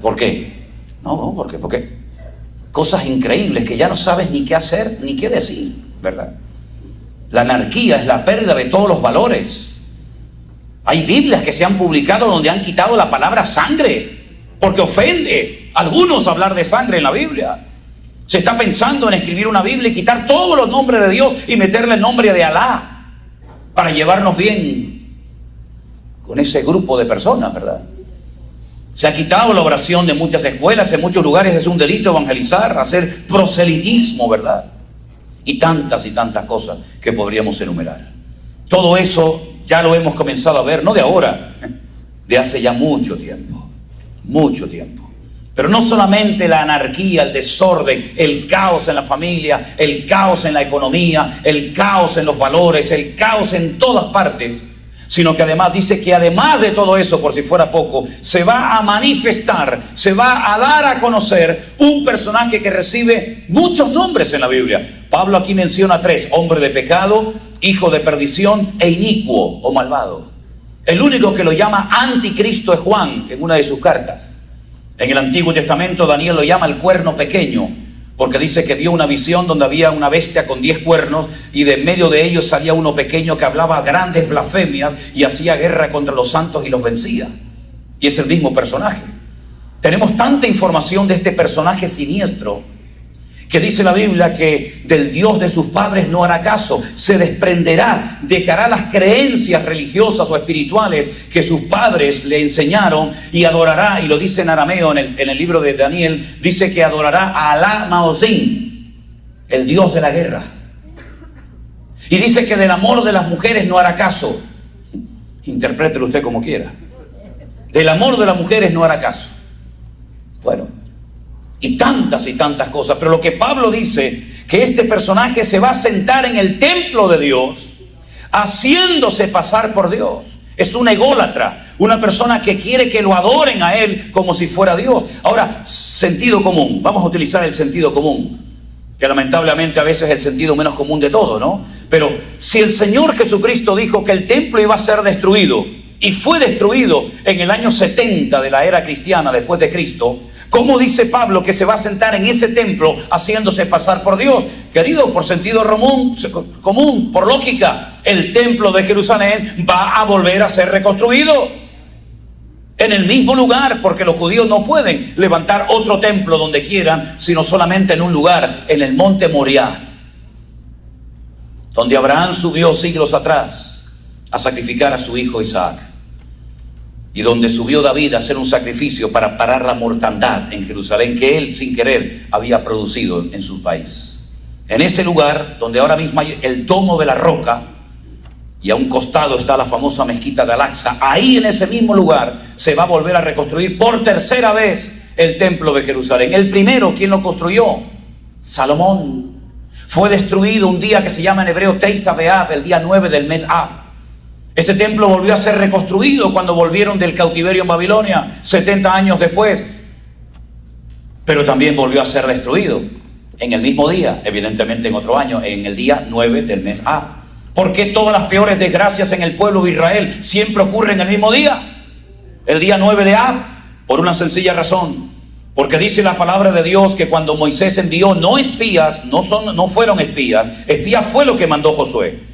¿Por qué? No, ¿por qué? Porque cosas increíbles que ya no sabes ni qué hacer ni qué decir, ¿verdad? La anarquía es la pérdida de todos los valores. Hay Biblias que se han publicado donde han quitado la palabra sangre, porque ofende a algunos hablar de sangre en la Biblia. Se está pensando en escribir una Biblia y quitar todos los nombres de Dios y meterle el nombre de Alá para llevarnos bien con ese grupo de personas, ¿verdad? Se ha quitado la oración de muchas escuelas, en muchos lugares es un delito evangelizar, hacer proselitismo, ¿verdad? Y tantas cosas que podríamos enumerar. Todo eso ya lo hemos comenzado a ver, no de ahora, de hace ya mucho tiempo. Pero no solamente la anarquía, el desorden, el caos en la familia, el caos en la economía, el caos en los valores, el caos en todas partes, sino que además dice que además de todo eso, por si fuera poco, se va a manifestar, se va a dar a conocer un personaje que recibe muchos nombres en la Biblia. Pablo aquí menciona 3: hombre de pecado, hijo de perdición e inicuo o malvado. El único que lo llama anticristo es Juan en una de sus cartas. En el Antiguo Testamento Daniel lo llama el cuerno pequeño, porque dice que vio una visión donde había una bestia con 10 cuernos y de en medio de ellos salía uno pequeño que hablaba grandes blasfemias y hacía guerra contra los santos y los vencía. Y es el mismo personaje. Tenemos tanta información de este personaje siniestro que dice la Biblia que del Dios de sus padres no hará caso, se desprenderá, dejará las creencias religiosas o espirituales que sus padres le enseñaron y adorará, y lo dice en arameo en el libro de Daniel, dice que adorará a Alá Maozín, el Dios de la guerra. Y dice que del amor de las mujeres no hará caso. Interprételo usted como quiera. Del amor de las mujeres no hará caso. Bueno, y tantas cosas, pero lo que Pablo dice, que este personaje se va a sentar en el templo de Dios, haciéndose pasar por Dios. Es un ególatra, una persona que quiere que lo adoren a él como si fuera Dios. Ahora, sentido común, vamos a utilizar el sentido común, que lamentablemente a veces es el sentido menos común de todo, ¿no? Pero si el Señor Jesucristo dijo que el templo iba a ser destruido y fue destruido en el año 70 de la era cristiana después de Cristo, ¿cómo dice Pablo que se va a sentar en ese templo haciéndose pasar por Dios? Querido, por sentido común, por lógica, el templo de Jerusalén va a volver a ser reconstruido en el mismo lugar, porque los judíos no pueden levantar otro templo donde quieran, sino solamente en un lugar, en el monte Moriah, donde Abraham subió siglos atrás a sacrificar a su hijo Isaac, y donde subió David a hacer un sacrificio para parar la mortandad en Jerusalén que él sin querer había producido en su país. En ese lugar donde ahora mismo hay el domo de la roca y a un costado está la famosa mezquita de Al-Aqsa, ahí en ese mismo lugar se va a volver a reconstruir por tercera vez el templo de Jerusalén. El primero, ¿quién lo construyó? Salomón. Fue destruido un día que se llama en hebreo Teisá B'Av, el día 9 del mes Ab. Ese templo volvió a ser reconstruido cuando volvieron del cautiverio en Babilonia, 70 años después. Pero también volvió a ser destruido en el mismo día, evidentemente en otro año, en el día 9 del mes Ab. ¿Por qué todas las peores desgracias en el pueblo de Israel siempre ocurren el mismo día? El día 9 de Ab, por una sencilla razón. Porque dice la palabra de Dios que cuando Moisés envió, no espías, no fueron espías, espías fue lo que mandó Josué.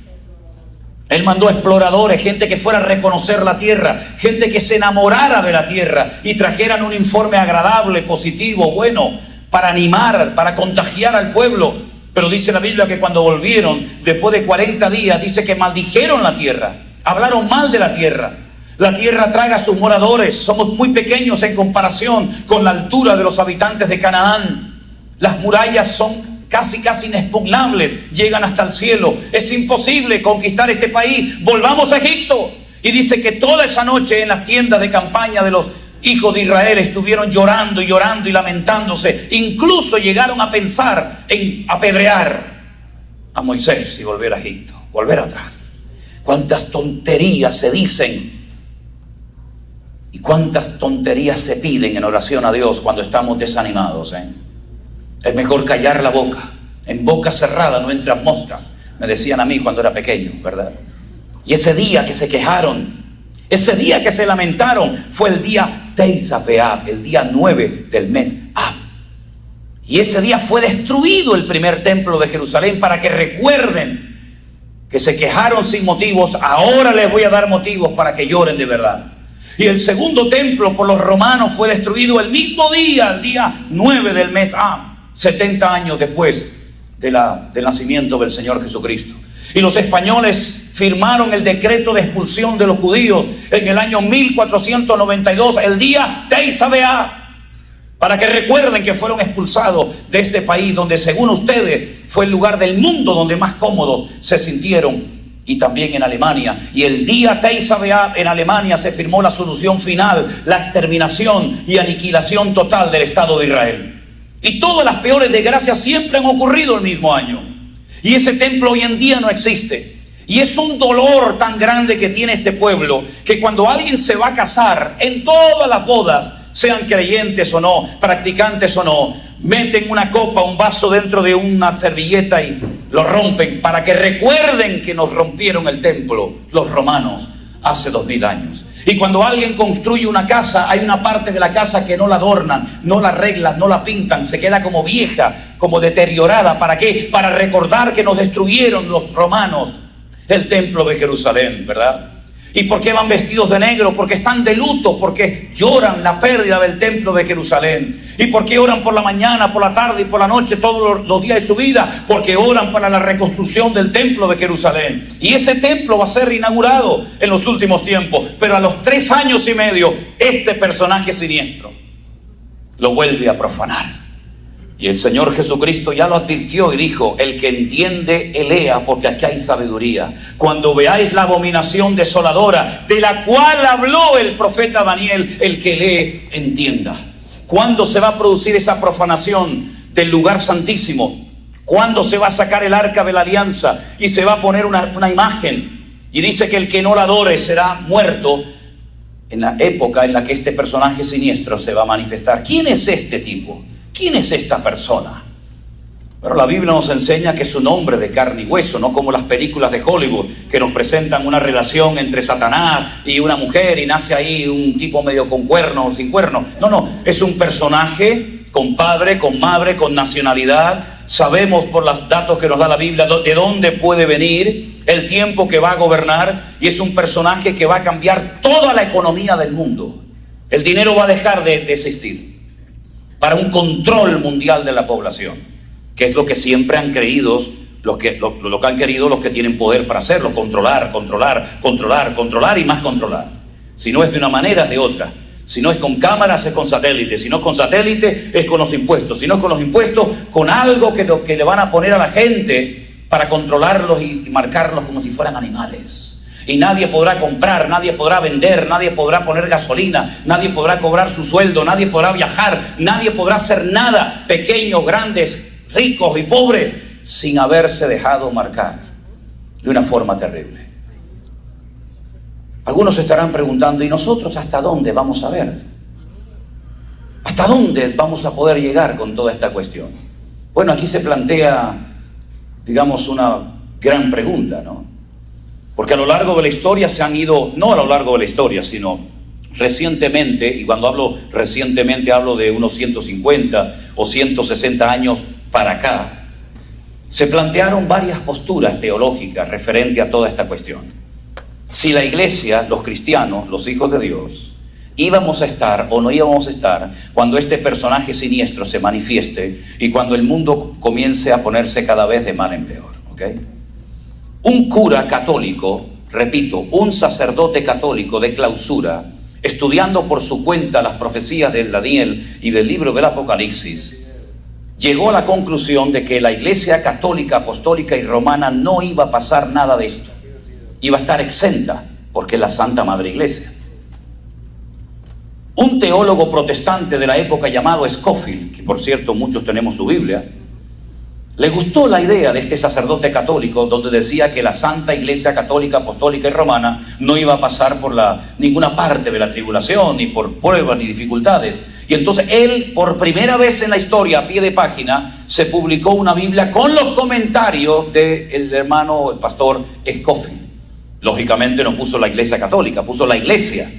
Él mandó exploradores, gente que fuera a reconocer la tierra, gente que se enamorara de la tierra y trajeran un informe agradable, positivo, bueno, para animar, para contagiar al pueblo. Pero dice la Biblia que cuando volvieron, después de 40 días, dice que maldijeron la tierra, hablaron mal de la tierra. La tierra traga a sus moradores, somos muy pequeños en comparación con la altura de los habitantes de Canaán. Las murallas son casi inexpugnables, llegan hasta el cielo. Es imposible conquistar este país, volvamos a Egipto. Y dice que toda esa noche en las tiendas de campaña de los hijos de Israel estuvieron llorando y lamentándose. Incluso llegaron a pensar en apedrear a Moisés y volver a Egipto, volver atrás. Cuántas tonterías se dicen y cuántas tonterías se piden en oración a Dios cuando estamos desanimados, Es mejor callar la boca. En boca cerrada no entran moscas, me decían a mí cuando era pequeño, ¿verdad? Y ese día que se quejaron, ese día que se lamentaron, fue el día Teisá B'Av, el día 9 del mes Ab. Y ese día fue destruido el primer templo de Jerusalén, para que recuerden que se quejaron sin motivos. Ahora les voy a dar motivos para que lloren de verdad. Y el segundo templo por los romanos fue destruido el mismo día, el día 9 del mes Ab, 70 años después del nacimiento del Señor Jesucristo. Y los españoles firmaron el decreto de expulsión de los judíos en el año 1492, el día Teisá B'Av, para que recuerden que fueron expulsados de este país donde, según ustedes, fue el lugar del mundo donde más cómodos se sintieron, y también en Alemania. Y el día Teisá B'Av en Alemania se firmó la solución final, la exterminación y aniquilación total del Estado de Israel. Y todas las peores desgracias siempre han ocurrido el mismo año. Y ese templo hoy en día no existe. Y es un dolor tan grande que tiene ese pueblo, que cuando alguien se va a casar, en todas las bodas, sean creyentes o no, practicantes o no, meten una copa, un vaso dentro de una servilleta y lo rompen, para que recuerden que nos rompieron el templo los romanos hace 2000 años. Y cuando alguien construye una casa, hay una parte de la casa que no la adornan, no la arreglan, no la pintan, se queda como vieja, como deteriorada. ¿Para qué? Para recordar que nos destruyeron los romanos el templo de Jerusalén, ¿verdad? ¿Y por qué van vestidos de negro? Porque están de luto, porque lloran la pérdida del templo de Jerusalén. ¿Y por qué oran por la mañana, por la tarde y por la noche, todos los días de su vida? Porque oran para la reconstrucción del templo de Jerusalén. Y ese templo va a ser inaugurado en los últimos tiempos. Pero a los 3 años y medio, este personaje siniestro lo vuelve a profanar. Y el Señor Jesucristo ya lo advirtió y dijo: el que entiende, lea, porque aquí hay sabiduría. Cuando veáis la abominación desoladora de la cual habló el profeta Daniel, el que lee, entienda. ¿Cuándo se va a producir esa profanación del lugar santísimo? ¿Cuándo se va a sacar el arca de la alianza y se va a poner una imagen? Y dice que el que no la adore será muerto, en la época en la que este personaje siniestro se va a manifestar. ¿Quién es este tipo? ¿Quién es esta persona? Pero la Biblia nos enseña que es un hombre de carne y hueso, no como las películas de Hollywood que nos presentan una relación entre Satanás y una mujer y nace ahí un tipo medio con cuernos, sin cuernos. No, es un personaje con padre, con madre, con nacionalidad. Sabemos por los datos que nos da la Biblia de dónde puede venir, el tiempo que va a gobernar, y es un personaje que va a cambiar toda la economía del mundo. El dinero va a dejar de existir para un control mundial de la población, que es lo que siempre han creído lo que han querido los que tienen poder para hacerlo: controlar y más controlar. Si no es de una manera, es de otra. Si no es con cámaras, es con satélite. Si no es con satélite, es con los impuestos. Si no es con los impuestos, con algo que le van a poner a la gente para controlarlos y marcarlos como si fueran animales. Y nadie podrá comprar, nadie podrá vender, nadie podrá poner gasolina, nadie podrá cobrar su sueldo, nadie podrá viajar, nadie podrá hacer nada, pequeños, grandes, ricos y pobres, sin haberse dejado marcar de una forma terrible. Algunos se estarán preguntando: ¿y nosotros hasta dónde vamos a ver? ¿Hasta dónde vamos a poder llegar con toda esta cuestión? Bueno, aquí se plantea, digamos, una gran pregunta, ¿no? Porque a lo largo de la historia se han ido, no a lo largo de la historia, sino recientemente, y cuando hablo recientemente hablo de unos 150 o 160 años para acá, se plantearon varias posturas teológicas referente a toda esta cuestión. Si la iglesia, los cristianos, los hijos de Dios, íbamos a estar o no íbamos a estar cuando este personaje siniestro se manifieste y cuando el mundo comience a ponerse cada vez de mal en peor, ¿ok? Un cura católico, repito, un sacerdote católico de clausura, estudiando por su cuenta las profecías de Daniel y del libro del Apocalipsis, llegó a la conclusión de que la iglesia católica, apostólica y romana no iba a pasar nada de esto. Iba a estar exenta, porque es la Santa Madre Iglesia. Un teólogo protestante de la época llamado Scofield, que por cierto muchos tenemos su Biblia, le gustó la idea de este sacerdote católico, donde decía que la Santa Iglesia Católica, Apostólica y Romana no iba a pasar por ninguna parte de la tribulación, ni por pruebas ni dificultades. Y entonces él, por primera vez en la historia, a pie de página, se publicó una Biblia con los comentarios del hermano, el pastor Scofield. Lógicamente no puso la Iglesia Católica, puso la Iglesia.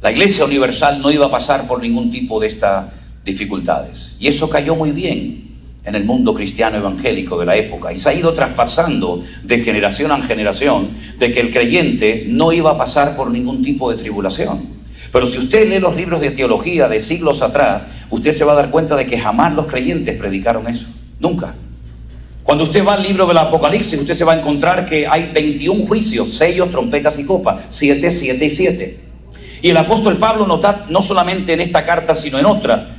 La Iglesia Universal no iba a pasar por ningún tipo de estas dificultades. Y eso cayó muy bien en el mundo cristiano evangélico de la época. Y se ha ido traspasando de generación en generación de que el creyente no iba a pasar por ningún tipo de tribulación. Pero si usted lee los libros de teología de siglos atrás, usted se va a dar cuenta de que jamás los creyentes predicaron eso. Nunca. Cuando usted va al libro del Apocalipsis, usted se va a encontrar que hay 21 juicios, sellos, trompetas y copas, 7, 7 y 7. Y el apóstol Pablo nos da, no solamente en esta carta, sino en otra,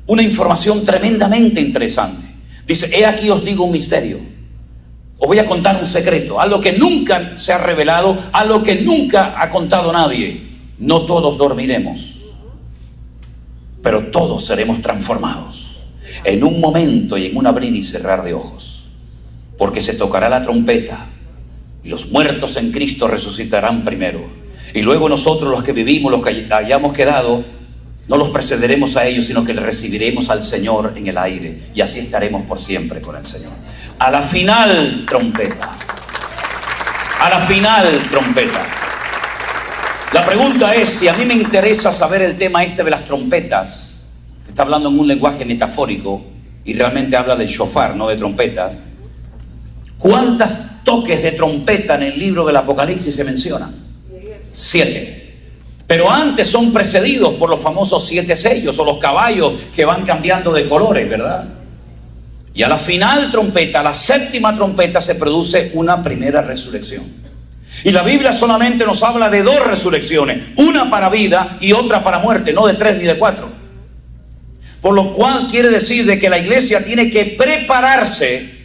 una información tremendamente interesante. Dice: he aquí os digo un misterio. Os voy a contar un secreto, algo que nunca se ha revelado, algo que nunca ha contado nadie. No todos dormiremos, pero todos seremos transformados en un momento y en un abrir y cerrar de ojos. Porque se tocará la trompeta y los muertos en Cristo resucitarán primero. Y luego nosotros, los que vivimos, los que hayamos quedado, no los precederemos a ellos, sino que le recibiremos al Señor en el aire. Y así estaremos por siempre con el Señor. A la final trompeta. A la final trompeta. La pregunta es, si a mí me interesa saber el tema de las trompetas, que está hablando en un lenguaje metafórico y realmente habla del shofar, no de trompetas, ¿cuántos toques de trompeta en el libro del Apocalipsis se mencionan? 7. Pero antes son precedidos por los famosos 7 sellos o los caballos que van cambiando de colores, ¿verdad? Y a la final trompeta, a la séptima trompeta, se produce una primera resurrección. Y la Biblia solamente nos habla de 2 resurrecciones, una para vida y otra para muerte, no de 3 ni de 4. Por lo cual quiere decir de que la iglesia tiene que prepararse,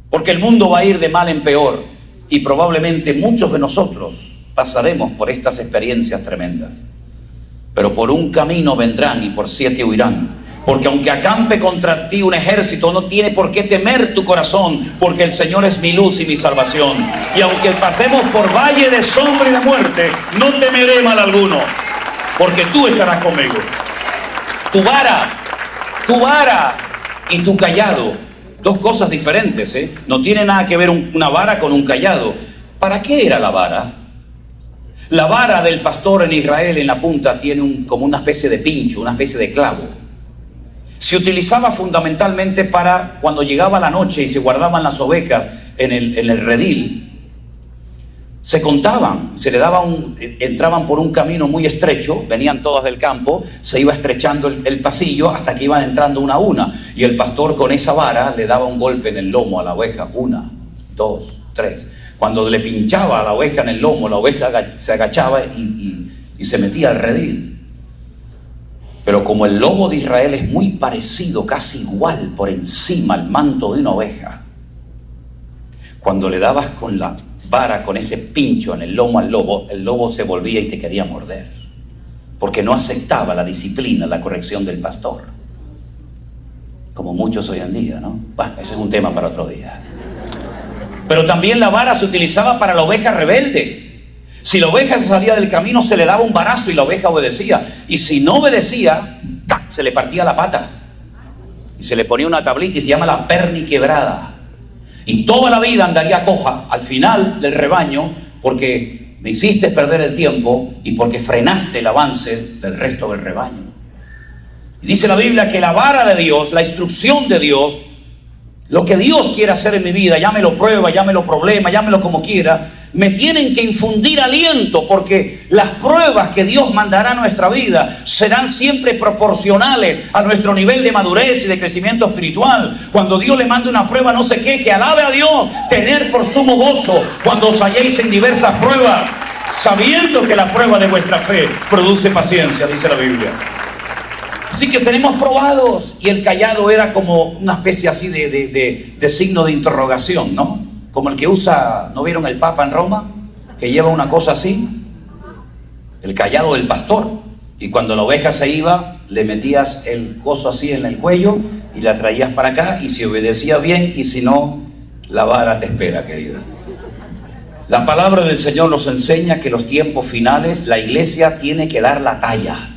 porque el mundo va a ir de mal en peor y probablemente muchos de nosotros pasaremos por estas experiencias tremendas. Pero por un camino vendrán y por 7 huirán. Porque aunque acampe contra ti un ejército, no tiene por qué temer tu corazón, porque el Señor es mi luz y mi salvación. Y aunque pasemos por valle de sombra y de muerte, no temeré mal alguno, porque tú estarás conmigo. Tu vara y tu cayado. Dos cosas diferentes, ¿eh? No tiene nada que ver una vara con un cayado. ¿Para qué era la vara? La vara del pastor en Israel en la punta tiene como una especie de pincho, una especie de clavo. Se utilizaba fundamentalmente para cuando llegaba la noche y se guardaban las ovejas en el redil. Se contaban, se le daba entraban por un camino muy estrecho, venían todas del campo, se iba estrechando el pasillo hasta que iban entrando una a una. Y el pastor con esa vara le daba un golpe en el lomo a la oveja, 1, 2, 3. Cuando le pinchaba a la oveja en el lomo, la oveja se agachaba y se metía al redil. Pero como el lomo de Israel es muy parecido, casi igual por encima al manto de una oveja, cuando le dabas con la vara, con ese pincho en el lomo al lobo, el lobo se volvía y te quería morder, porque no aceptaba la disciplina, la corrección del pastor, como muchos hoy en día, ¿no? Bueno, ese es un tema para otro día. Pero también la vara se utilizaba para la oveja rebelde. Si la oveja se salía del camino, se le daba un varazo y la oveja obedecía, y si no obedecía, se le partía la pata y se le ponía una tablita y se llama la perniquebrada. Y toda la vida andaría coja al final del rebaño porque me hiciste perder el tiempo y porque frenaste el avance del resto del rebaño. Y dice la Biblia que la vara de Dios, la instrucción de Dios, lo que Dios quiere hacer en mi vida, llámelo prueba, llámelo problema, llámelo como quiera, me tienen que infundir aliento, porque las pruebas que Dios mandará a nuestra vida serán siempre proporcionales a nuestro nivel de madurez y de crecimiento espiritual. Cuando Dios le mande una prueba, no se queje, alabe a Dios, tener por sumo gozo cuando os halléis en diversas pruebas, sabiendo que la prueba de vuestra fe produce paciencia, dice la Biblia. Así que tenemos probados, y el cayado era como una especie así de signo de interrogación, ¿no? Como el que usa, ¿no vieron el Papa en Roma? Que lleva una cosa así, el cayado del pastor. Y cuando la oveja se iba, le metías el coso así en el cuello y la traías para acá, y si obedecía bien, y si no, la vara te espera, querida. La palabra del Señor nos enseña que los tiempos finales, la iglesia tiene que dar la talla.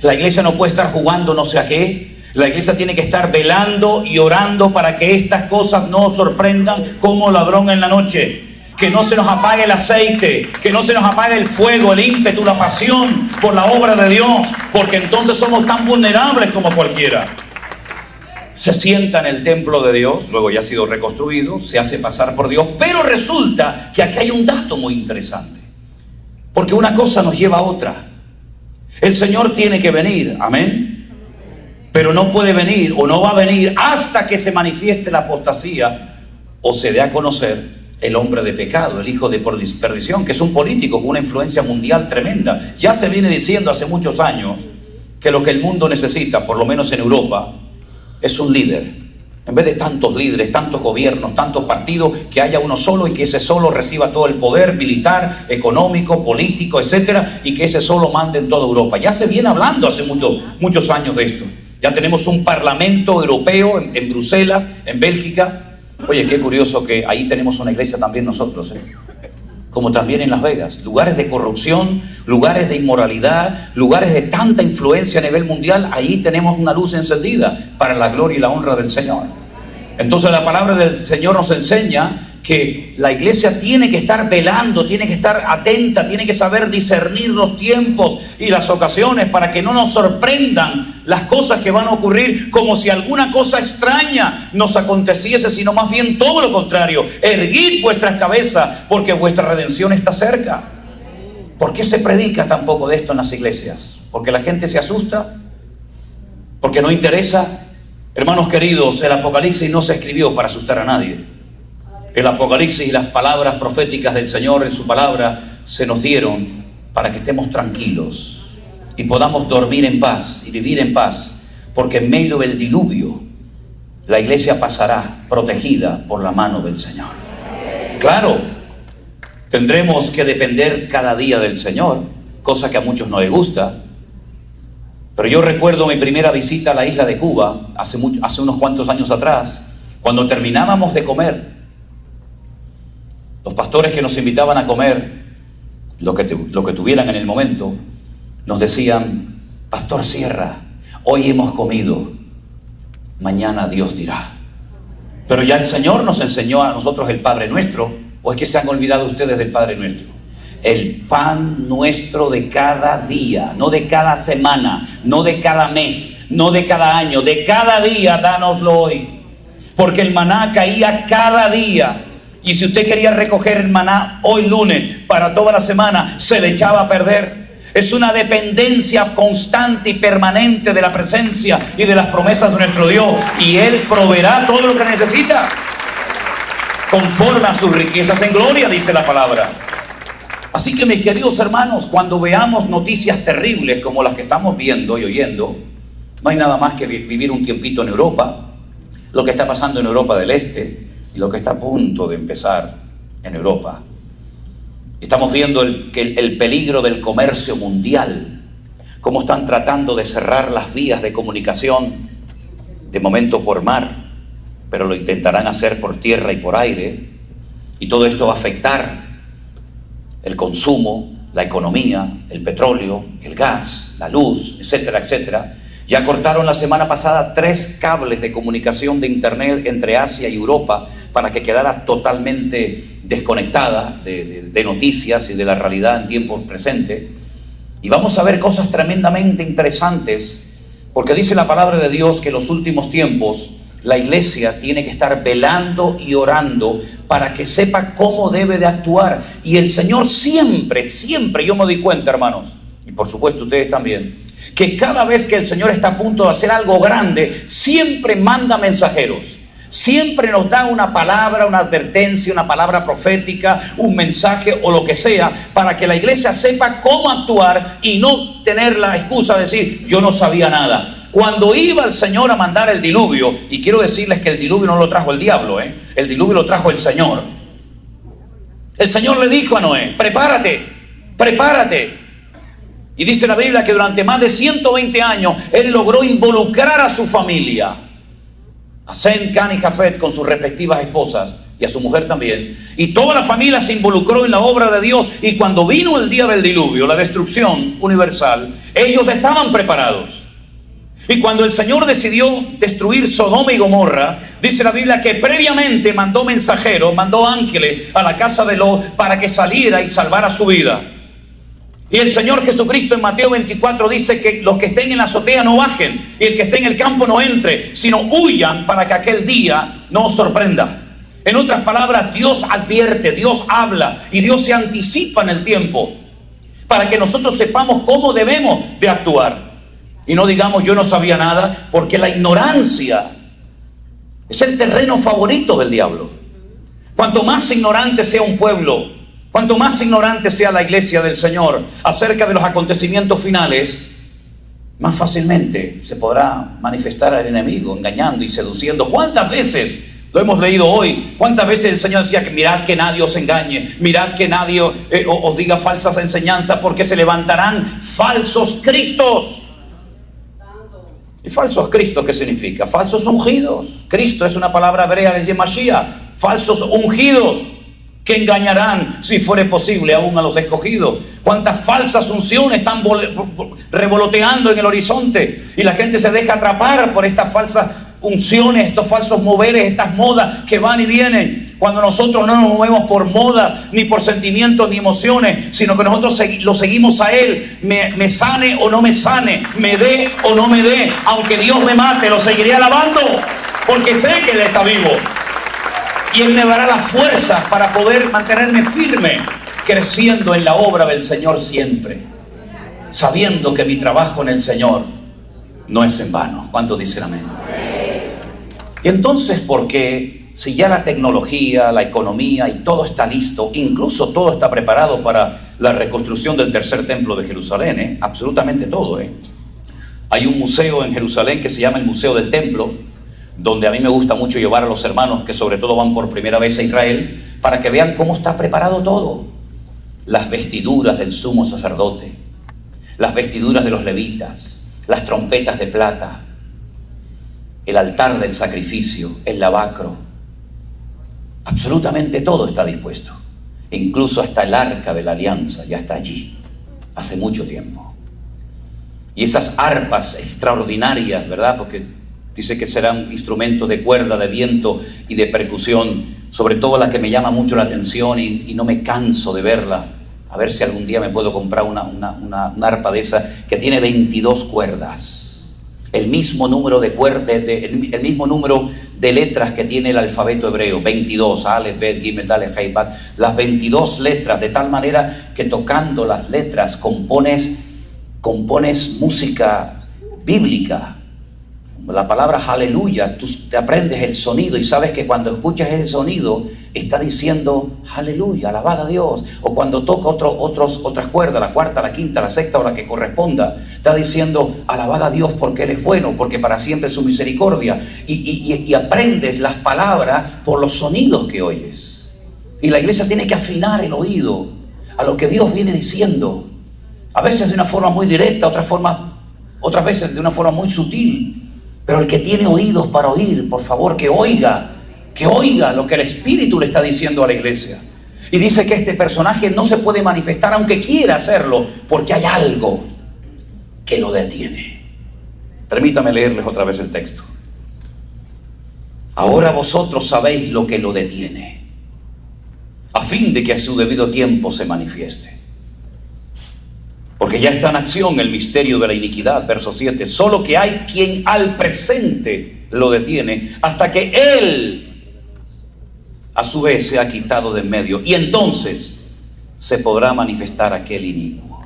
La iglesia no puede estar jugando no sé a qué. La iglesia tiene que estar velando y orando para que estas cosas no sorprendan como ladrón en la noche. Que no se nos apague el aceite, que no se nos apague el fuego, el ímpetu, la pasión por la obra de Dios, porque entonces somos tan vulnerables como cualquiera. Se sienta en el templo de Dios, luego ya ha sido reconstruido, se hace pasar por Dios, pero resulta que aquí hay un dato muy interesante, porque una cosa nos lleva a otra. El Señor tiene que venir, amén, pero no puede venir o no va a venir hasta que se manifieste la apostasía o se dé a conocer el hombre de pecado, el hijo de perdición, que es un político con una influencia mundial tremenda. Ya se viene diciendo hace muchos años que lo que el mundo necesita, por lo menos en Europa, es un líder. En vez de tantos líderes, tantos gobiernos, tantos partidos, que haya uno solo y que ese solo reciba todo el poder militar, económico, político, etcétera, y que ese solo mande en toda Europa. Ya se viene hablando hace muchos años de esto. Ya tenemos un parlamento europeo en Bruselas, en Bélgica. Oye, qué curioso que ahí tenemos una iglesia también nosotros, como también en Las Vegas. Lugares de corrupción, lugares de inmoralidad, lugares de tanta influencia a nivel mundial. Ahí tenemos una luz encendida para la gloria y la honra del Señor. Entonces la palabra del Señor nos enseña que la iglesia tiene que estar velando, tiene que estar atenta, tiene que saber discernir los tiempos y las ocasiones para que no nos sorprendan las cosas que van a ocurrir como si alguna cosa extraña nos aconteciese, sino más bien todo lo contrario. Erguid vuestras cabezas porque vuestra redención está cerca. ¿Por qué se predica tan poco de esto en las iglesias? ¿Porque la gente se asusta? ¿Porque no interesa? Hermanos queridos, el Apocalipsis no se escribió para asustar a nadie. El Apocalipsis y las palabras proféticas del Señor en su palabra se nos dieron para que estemos tranquilos y podamos dormir en paz y vivir en paz, porque en medio del diluvio la iglesia pasará protegida por la mano del Señor. Claro, tendremos que depender cada día del Señor, cosa que a muchos no les gusta. Pero yo recuerdo mi primera visita a la isla de Cuba hace unos cuantos años atrás, cuando terminábamos de comer. Los pastores que nos invitaban a comer, lo que tuvieran en el momento, nos decían: Pastor Sierra, hoy hemos comido mañana Dios dirá. Pero ya el Señor nos enseñó a nosotros el Padre Nuestro. ¿O es que se han olvidado ustedes del Padre Nuestro? El pan nuestro de cada día, no de cada semana, no de cada mes, no de cada año, de cada día, dánoslo hoy. Porque el maná caía cada día. Y si usted quería recoger el maná hoy lunes para toda la semana, se le echaba a perder. Es una dependencia constante y permanente de la presencia y de las promesas de nuestro Dios. Y Él proveerá todo lo que necesita, conforme a sus riquezas en gloria, dice la palabra. Así que, mis queridos hermanos, cuando veamos noticias terribles como las que estamos viendo y oyendo, no hay nada más que vivir un tiempito en Europa, lo que está pasando en Europa del Este y lo que está a punto de empezar en Europa. Estamos viendo el peligro del comercio mundial, cómo están tratando de cerrar las vías de comunicación, de momento por mar, pero lo intentarán hacer por tierra y por aire, y todo esto va a afectar el consumo, la economía, el petróleo, el gas, la luz, etcétera, etcétera. Ya cortaron la semana pasada 3 cables de comunicación de internet entre Asia y Europa para que quedara totalmente desconectada de noticias y de la realidad en tiempo presente. Y vamos a ver cosas tremendamente interesantes, porque dice la palabra de Dios que en los últimos tiempos la iglesia tiene que estar velando y orando para que sepa cómo debe de actuar. Y el Señor siempre, yo me doy cuenta, hermanos, y por supuesto ustedes también, que cada vez que el Señor está a punto de hacer algo grande, siempre manda mensajeros. Siempre nos da una palabra, una advertencia, una palabra profética, un mensaje o lo que sea, para que la iglesia sepa cómo actuar y no tener la excusa de decir, yo no sabía nada. Cuando iba el Señor a mandar el diluvio, y quiero decirles que el diluvio no lo trajo el diablo, el diluvio lo trajo el Señor. El Señor le dijo a Noé, prepárate, prepárate. Y dice la Biblia que durante más de 120 años él logró involucrar a su familia, a Sem, Can y Jafet con sus respectivas esposas y a su mujer también. Y toda la familia se involucró en la obra de Dios. Y cuando vino el día del diluvio, la destrucción universal, ellos estaban preparados. Y cuando el Señor decidió destruir Sodoma y Gomorra, dice la Biblia que previamente mandó mensajeros, mandó ángeles a la casa de Lot para que saliera y salvara su vida. Y el Señor Jesucristo en Mateo 24 dice que los que estén en la azotea no bajen, y el que esté en el campo no entre, sino huyan para que aquel día no os sorprenda. En otras palabras, Dios advierte, Dios habla y Dios se anticipa en el tiempo para que nosotros sepamos cómo debemos de actuar. Y no digamos yo no sabía nada, porque la ignorancia es el terreno favorito del diablo. Cuanto más ignorante sea un pueblo, cuanto más ignorante sea la iglesia del Señor acerca de los acontecimientos finales, más fácilmente se podrá manifestar al enemigo engañando y seduciendo. ¿Cuántas veces lo hemos leído hoy? ¿Cuántas veces el Señor decía que mirad que nadie os engañe, mirad que nadie os diga falsas enseñanzas, porque se levantarán falsos cristos? ¿Y falsos cristos qué significa? Falsos ungidos. Cristo es una palabra hebrea de Mashiach. Falsos ungidos que engañarán, si fuere posible, aún a los escogidos. Cuántas falsas unciones están revoloteando en el horizonte, y la gente se deja atrapar por estas falsas unciones, estos falsos moveres, estas modas que van y vienen, cuando nosotros no nos movemos por moda, ni por sentimientos, ni emociones, sino que nosotros lo seguimos a Él. Me sane o no me sane, me dé o no me dé, aunque Dios me mate, lo seguiré alabando, porque sé que Él está vivo. Y Él me dará las fuerzas para poder mantenerme firme, creciendo en la obra del Señor siempre, sabiendo que mi trabajo en el Señor no es en vano. ¿Cuántos dicen amén? Y entonces, ¿por qué, si ya la tecnología, la economía y todo está listo, incluso todo está preparado para la reconstrucción del tercer templo de Jerusalén, absolutamente todo, Hay un museo en Jerusalén que se llama el Museo del Templo, donde a mí me gusta mucho llevar a los hermanos que sobre todo van por primera vez a Israel, para que vean cómo está preparado todo. Las vestiduras del sumo sacerdote, las vestiduras de los levitas, las trompetas de plata, el altar del sacrificio, el lavacro. Absolutamente todo está dispuesto. Incluso hasta el arca de la alianza ya está allí, hace mucho tiempo. Y esas arpas extraordinarias, ¿verdad? Porque Dice que serán instrumentos de cuerda, de viento y de percusión, sobre todo la que me llama mucho la atención y no me canso de verla. A ver si algún día me puedo comprar una arpa de esa que tiene 22 cuerdas. El mismo número de el mismo número de letras que tiene el alfabeto hebreo, 22, Aleph, Bet, Gimel, Daleth, Hei, Bat, las 22 letras, de tal manera que tocando las letras compones música bíblica. La palabra aleluya, tú te aprendes el sonido y sabes que cuando escuchas ese sonido está diciendo aleluya, alabada a Dios. O cuando toca otras cuerdas, la cuarta, la quinta, la sexta o la que corresponda, está diciendo alabada a Dios porque Él es bueno, porque para siempre es su misericordia. Y aprendes las palabras por los sonidos que oyes. Y la iglesia tiene que afinar el oído a lo que Dios viene diciendo. A veces de una forma muy directa, otras veces de una forma muy sutil. Pero el que tiene oídos para oír, por favor, que oiga lo que el Espíritu le está diciendo a la iglesia. Y dice que este personaje no se puede manifestar aunque quiera hacerlo, porque hay algo que lo detiene. Permítame leerles otra vez el texto. Ahora vosotros sabéis lo que lo detiene, a fin de que a su debido tiempo se manifieste. Porque ya está en acción el misterio de la iniquidad, verso 7. Solo que hay quien al presente lo detiene hasta que Él a su vez se ha quitado de en medio. Y entonces se podrá manifestar aquel inicuo.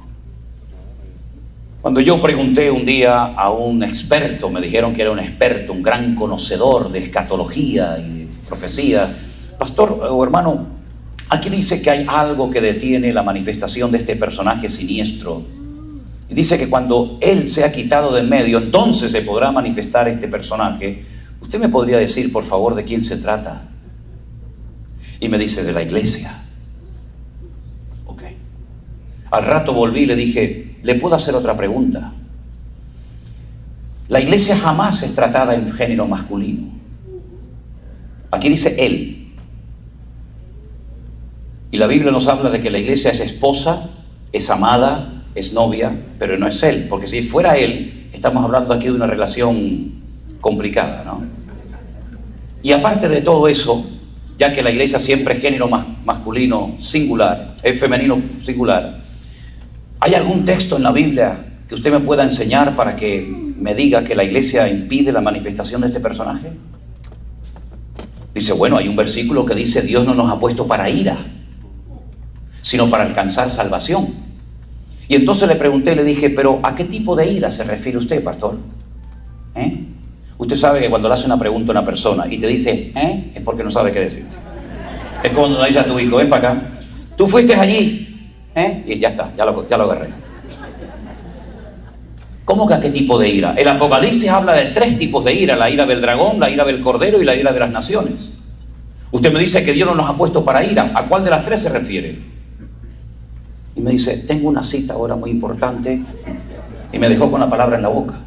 Cuando yo pregunté un día a un experto, me dijeron que era un experto, un gran conocedor de escatología y de profecía. Pastor o hermano, aquí dice que hay algo que detiene la manifestación de este personaje siniestro. Y dice que cuando Él se ha quitado de en medio, entonces se podrá manifestar este personaje. ¿Usted me podría decir, por favor, de quién se trata? Y me dice, de la iglesia. Ok. Al rato volví y le dije, ¿le puedo hacer otra pregunta? La iglesia jamás es tratada en género masculino. Aquí dice Él. Y la Biblia nos habla de que la iglesia es esposa, es amada, es novia, pero no es Él. Porque si fuera Él, estamos hablando aquí de una relación complicada, ¿no? Y aparte de todo eso, ya que la iglesia siempre es género masculino singular, es femenino singular, ¿hay algún texto en la Biblia que usted me pueda enseñar para que me diga que la iglesia impide la manifestación de este personaje? Dice, bueno, hay un versículo que dice, Dios no nos ha puesto para ira, sino para alcanzar salvación. Y entonces le pregunté, le dije, pero ¿a qué tipo de ira se refiere usted, pastor? Usted sabe que cuando le hace una pregunta a una persona y te dice, es porque no sabe qué decirte. Es como cuando le dice a tu hijo, ven para acá, tú fuiste allí, y ya está, ya lo agarré. ¿Cómo que a qué tipo de ira? El Apocalipsis habla de 3 tipos de ira: la ira del dragón, la ira del cordero y la ira de las naciones. Usted me dice que Dios no nos ha puesto para ira. ¿A cuál de las 3 se refiere? Y me dice, tengo una cita ahora muy importante, y me dejó con la palabra en la boca.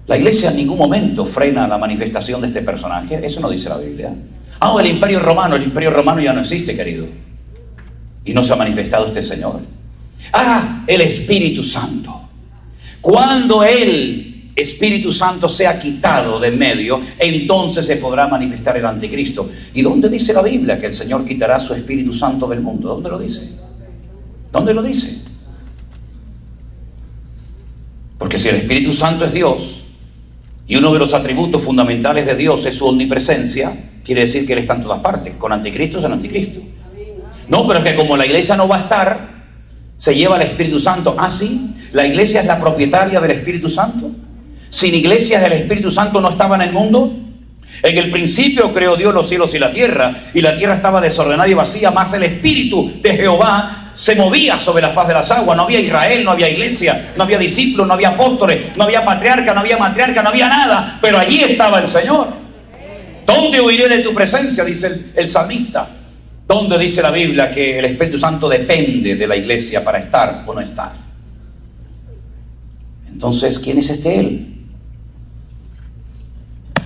La iglesia en ningún momento frena la manifestación de este personaje. Eso no dice la Biblia. El imperio romano ya no existe, querido, y no se ha manifestado este Señor. El Espíritu Santo. Cuando el Espíritu Santo sea quitado de en medio, entonces se podrá manifestar el anticristo. ¿Y dónde dice la Biblia que el Señor quitará su Espíritu Santo del mundo? ¿Dónde lo dice? ¿Dónde lo dice? Porque si el Espíritu Santo es Dios y uno de los atributos fundamentales de Dios es su omnipresencia, quiere decir que Él está en todas partes. Con anticristo es el anticristo. No, pero es que como la iglesia no va a estar, se lleva el Espíritu Santo. ¿Sí? ¿La iglesia es la propietaria del Espíritu Santo? Sin iglesias el Espíritu Santo no estaba en el mundo. En el principio creó Dios los cielos y la tierra estaba desordenada y vacía, mas el Espíritu de Jehová se movía sobre la faz de las aguas. No había Israel, no había iglesia, no había discípulos, no había apóstoles, no había patriarca, no había matriarca, no había nada, pero allí estaba el Señor. ¿Dónde huiré de tu presencia?, dice el salmista. ¿Dónde dice la Biblia que el Espíritu Santo depende de la iglesia para estar o no estar? Entonces, ¿quién es este Él?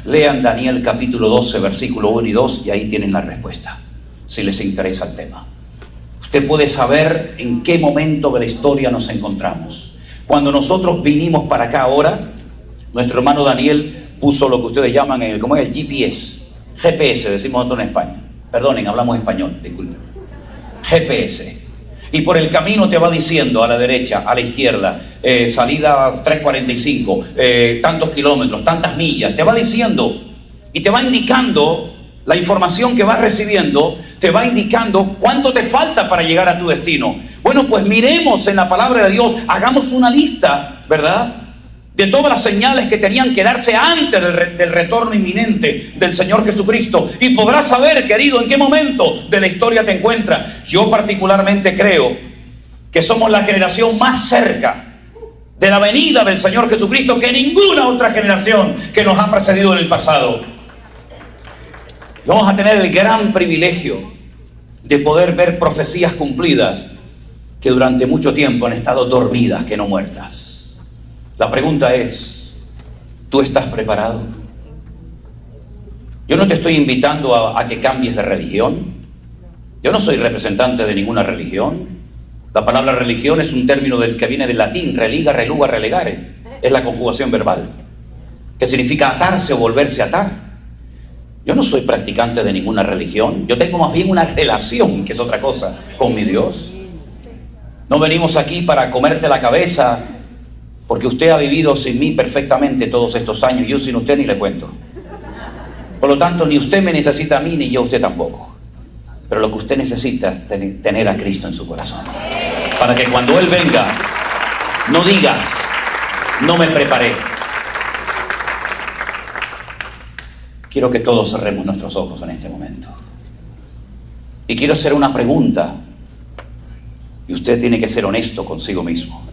Lean Daniel capítulo 12, versículo 1 y 2, y ahí tienen la respuesta, si les interesa el tema. Usted puede saber en qué momento de la historia nos encontramos. Cuando nosotros vinimos para acá ahora, nuestro hermano Daniel puso lo que ustedes llaman ¿cómo es? El GPS. GPS, decimos nosotros en España. Perdonen, hablamos español, disculpen. GPS. Y por el camino te va diciendo a la derecha, a la izquierda, salida 345, tantos kilómetros, tantas millas. Te va diciendo y te va indicando la información que vas recibiendo, te va indicando cuánto te falta para llegar a tu destino. Bueno, pues miremos en la palabra de Dios, hagamos una lista, ¿verdad?, de todas las señales que tenían que darse antes del retorno inminente del Señor Jesucristo. Y podrás saber, querido, en qué momento de la historia te encuentras. Yo particularmente creo que somos la generación más cerca de la venida del Señor Jesucristo que ninguna otra generación que nos ha precedido en el pasado. Vamos a tener el gran privilegio de poder ver profecías cumplidas que durante mucho tiempo han estado dormidas, que no muertas. La pregunta es, ¿tú estás preparado? Yo no te estoy invitando a que cambies de religión. Yo no soy representante de ninguna religión. La palabra religión es un término que viene del latín, religa, reluga, relegare. Es la conjugación verbal, que significa atarse o volverse a atar. Yo no soy practicante de ninguna religión. Yo tengo más bien una relación, que es otra cosa, con mi Dios. No venimos aquí para comerte la cabeza, porque usted ha vivido sin mí perfectamente todos estos años, y yo sin usted ni le cuento. Por lo tanto, ni usted me necesita a mí, ni yo a usted tampoco. Pero lo que usted necesita es tener a Cristo en su corazón, para que cuando Él venga, no digas, no me preparé. Quiero que todos cerremos nuestros ojos en este momento. Y quiero hacer una pregunta, y usted tiene que ser honesto consigo mismo.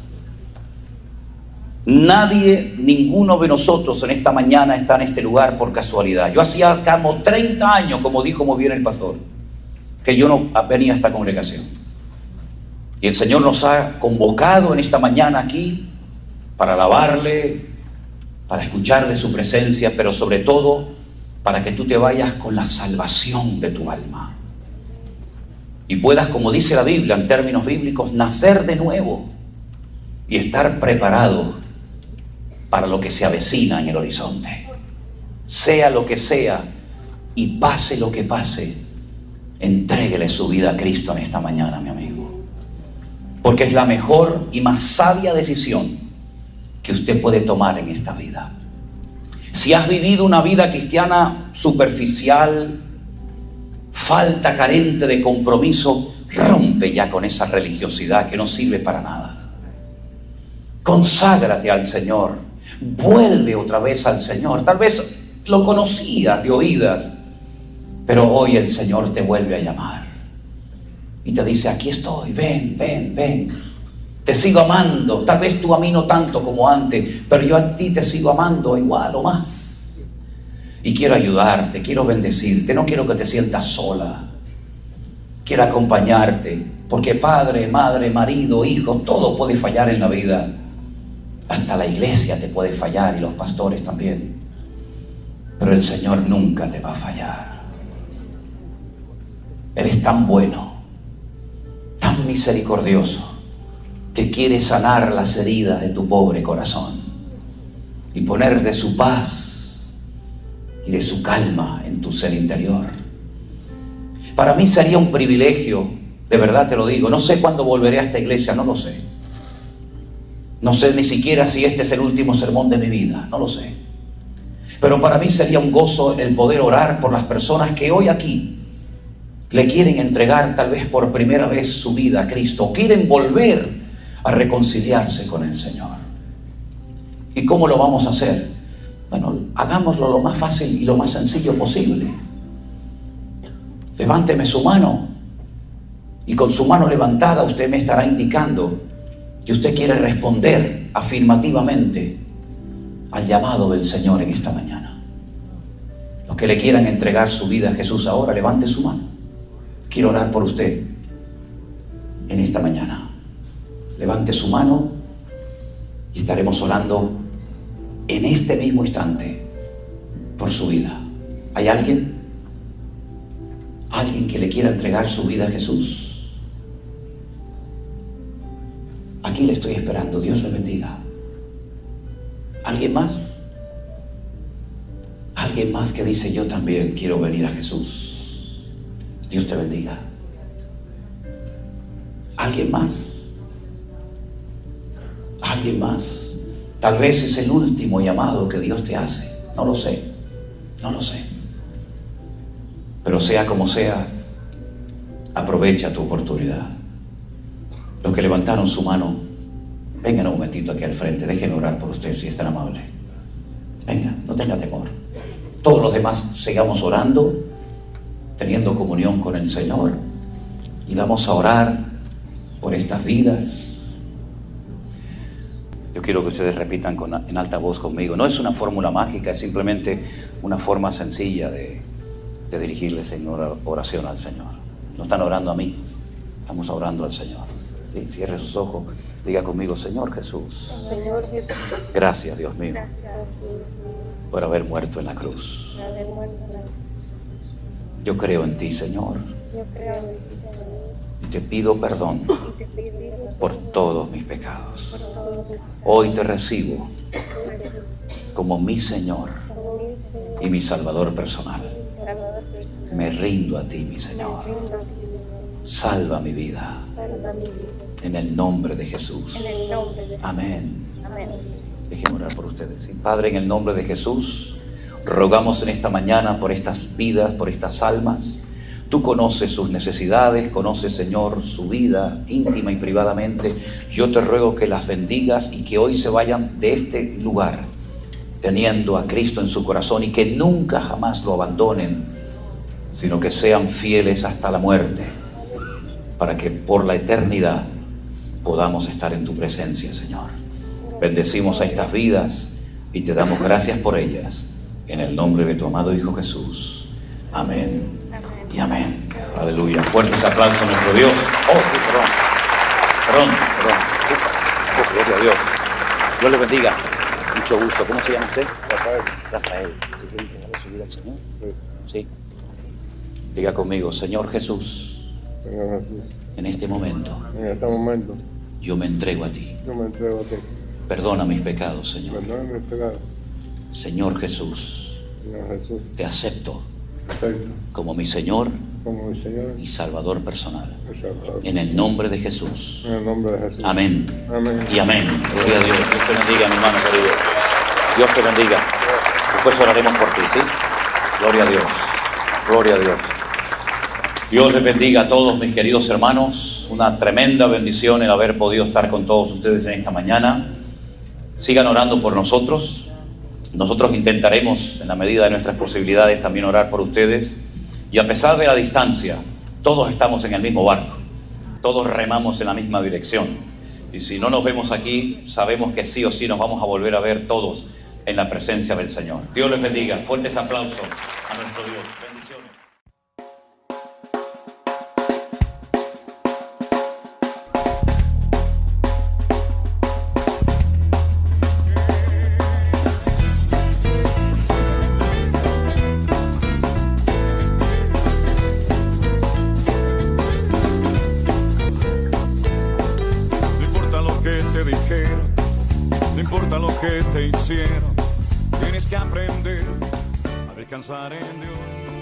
Nadie, ninguno de nosotros en esta mañana está en este lugar por casualidad. Yo hacía como 30 años, como dijo muy bien el pastor, que yo no venía a esta congregación. Y el Señor nos ha convocado en esta mañana aquí para alabarle, para escuchar de su presencia, pero sobre todo para que tú te vayas con la salvación de tu alma. Y puedas, como dice la Biblia en términos bíblicos, nacer de nuevo y estar preparado para lo que se avecina en el horizonte. Sea lo que sea y pase lo que pase, entréguele su vida a Cristo en esta mañana, mi amigo. Porque es la mejor y más sabia decisión que usted puede tomar en esta vida. Si has vivido una vida cristiana superficial, falta, carente de compromiso, rompe ya con esa religiosidad que no sirve para nada. Conságrate al Señor. Vuelve otra vez al Señor. Tal vez lo conocías de oídas, pero hoy el Señor te vuelve a llamar y te dice: aquí estoy, ven, ven, ven. Te sigo amando. Tal vez tú a mí no tanto como antes, pero yo a ti te sigo amando igual o más. Y quiero ayudarte, quiero bendecirte. No quiero que te sientas sola. Quiero acompañarte, porque padre, madre, marido, hijo, todo puede fallar en la vida. Hasta la iglesia te puede fallar y los pastores también. Pero el Señor nunca te va a fallar. Él es tan bueno, tan misericordioso, que quiere sanar las heridas de tu pobre corazón y poner de su paz y de su calma en tu ser interior. Para mí sería un privilegio, de verdad te lo digo. No sé cuándo volveré a esta iglesia, no lo sé. No sé ni siquiera si este es el último sermón de mi vida, no lo sé. Pero para mí sería un gozo el poder orar por las personas que hoy aquí le quieren entregar tal vez por primera vez su vida a Cristo, quieren volver a reconciliarse con el Señor. ¿Y cómo lo vamos a hacer? Bueno, hagámoslo lo más fácil y lo más sencillo posible. Levánteme su mano y con su mano levantada usted me estará indicando que usted quiere responder afirmativamente al llamado del Señor en esta mañana. Los que le quieran entregar su vida a Jesús ahora, levante su mano. Quiero orar por usted en esta mañana. Levante su mano y estaremos orando en este mismo instante por su vida. ¿Hay alguien? ¿Alguien que le quiera entregar su vida a Jesús? Aquí le estoy esperando. Dios le bendiga. ¿Alguien más? alguien más que dice: yo también quiero venir a Jesús. Dios te bendiga. ¿Alguien más? ¿Alguien más? Tal vez es el último llamado que Dios te hace. No lo sé. No lo sé. Pero sea como sea, aprovecha tu oportunidad. Los que levantaron su mano, vengan un momentito aquí al frente. Déjenme orar por usted si es tan amable. Venga, no tenga temor. Todos los demás sigamos orando, teniendo comunión con el Señor, y vamos a orar por estas vidas. Yo quiero que ustedes repitan en alta voz conmigo. No es una fórmula mágica, es simplemente una forma sencilla de dirigirles en oración al Señor. No están orando a mí, estamos orando al Señor. ¿Sí? Cierre sus ojos, diga conmigo: Señor Jesús, Señor Jesús, gracias, Dios mío, gracias por haber muerto en la cruz. Yo creo en ti, Señor, yo creo en ti, Señor, y te pido perdón y te pido por todos mis pecados. por todo mi Hoy te recibo como mi Señor como mi Señor, y mi Salvador personal. Salvador personal. Me rindo a ti, mi Me Señor. rindo a ti, Señor. Salva mi vida Salva mi vida. en el nombre de Jesús. En el nombre de Jesús. Amén. Amén. Déjenme orar por ustedes. ¿Sí? Padre, en el nombre de Jesús, rogamos en esta mañana por estas vidas, por estas almas. Tú conoces sus necesidades, conoces, Señor, su vida íntima y privadamente. Yo te ruego que las bendigas y que hoy se vayan de este lugar teniendo a Cristo en su corazón, y que nunca jamás lo abandonen, sino que sean fieles hasta la muerte, para que por la eternidad podamos estar en tu presencia, Señor. Bendecimos a estas vidas y te damos gracias por ellas, en el nombre de tu amado Hijo Jesús. Amén y amén. Aleluya. Fuertes aplausos a nuestro Dios. Oh, sí, perdón. Gloria a Dios. Dios le bendiga. Mucho gusto. ¿Cómo se llama usted? Rafael. ¿Usted quiere que recibir al Señor? Sí. Diga conmigo: Señor Jesús, Señor Jesús, en este momento en este momento yo me entrego a ti. yo me entrego a ti. Perdona mis pecados, Señor. Perdóname mis pecados. Señor Jesús, Señor Jesús, te acepto acepto como mi Señor como mi Señor y Salvador personal. y Salvador. En el nombre de Jesús. En el nombre de Jesús. Amén. Amén. Y amén. Gloria a Dios. Dios te bendiga, mi hermano querido. Dios te bendiga. Después oraremos por ti, ¿sí? Gloria a Dios. Gloria a Dios. Dios les bendiga a todos mis queridos hermanos. Una tremenda bendición el haber podido estar con todos ustedes en esta mañana. Sigan orando por nosotros. Nosotros intentaremos, en la medida de nuestras posibilidades, también orar por ustedes. Y a pesar de la distancia, todos estamos en el mismo barco. Todos remamos en la misma dirección. Y si no nos vemos aquí, sabemos que sí o sí nos vamos a volver a ver todos en la presencia del Señor. Dios les bendiga. Fuertes aplausos a nuestro Dios. Bendiciones. No importa lo que te hicieron, tienes que aprender a descansar en Dios.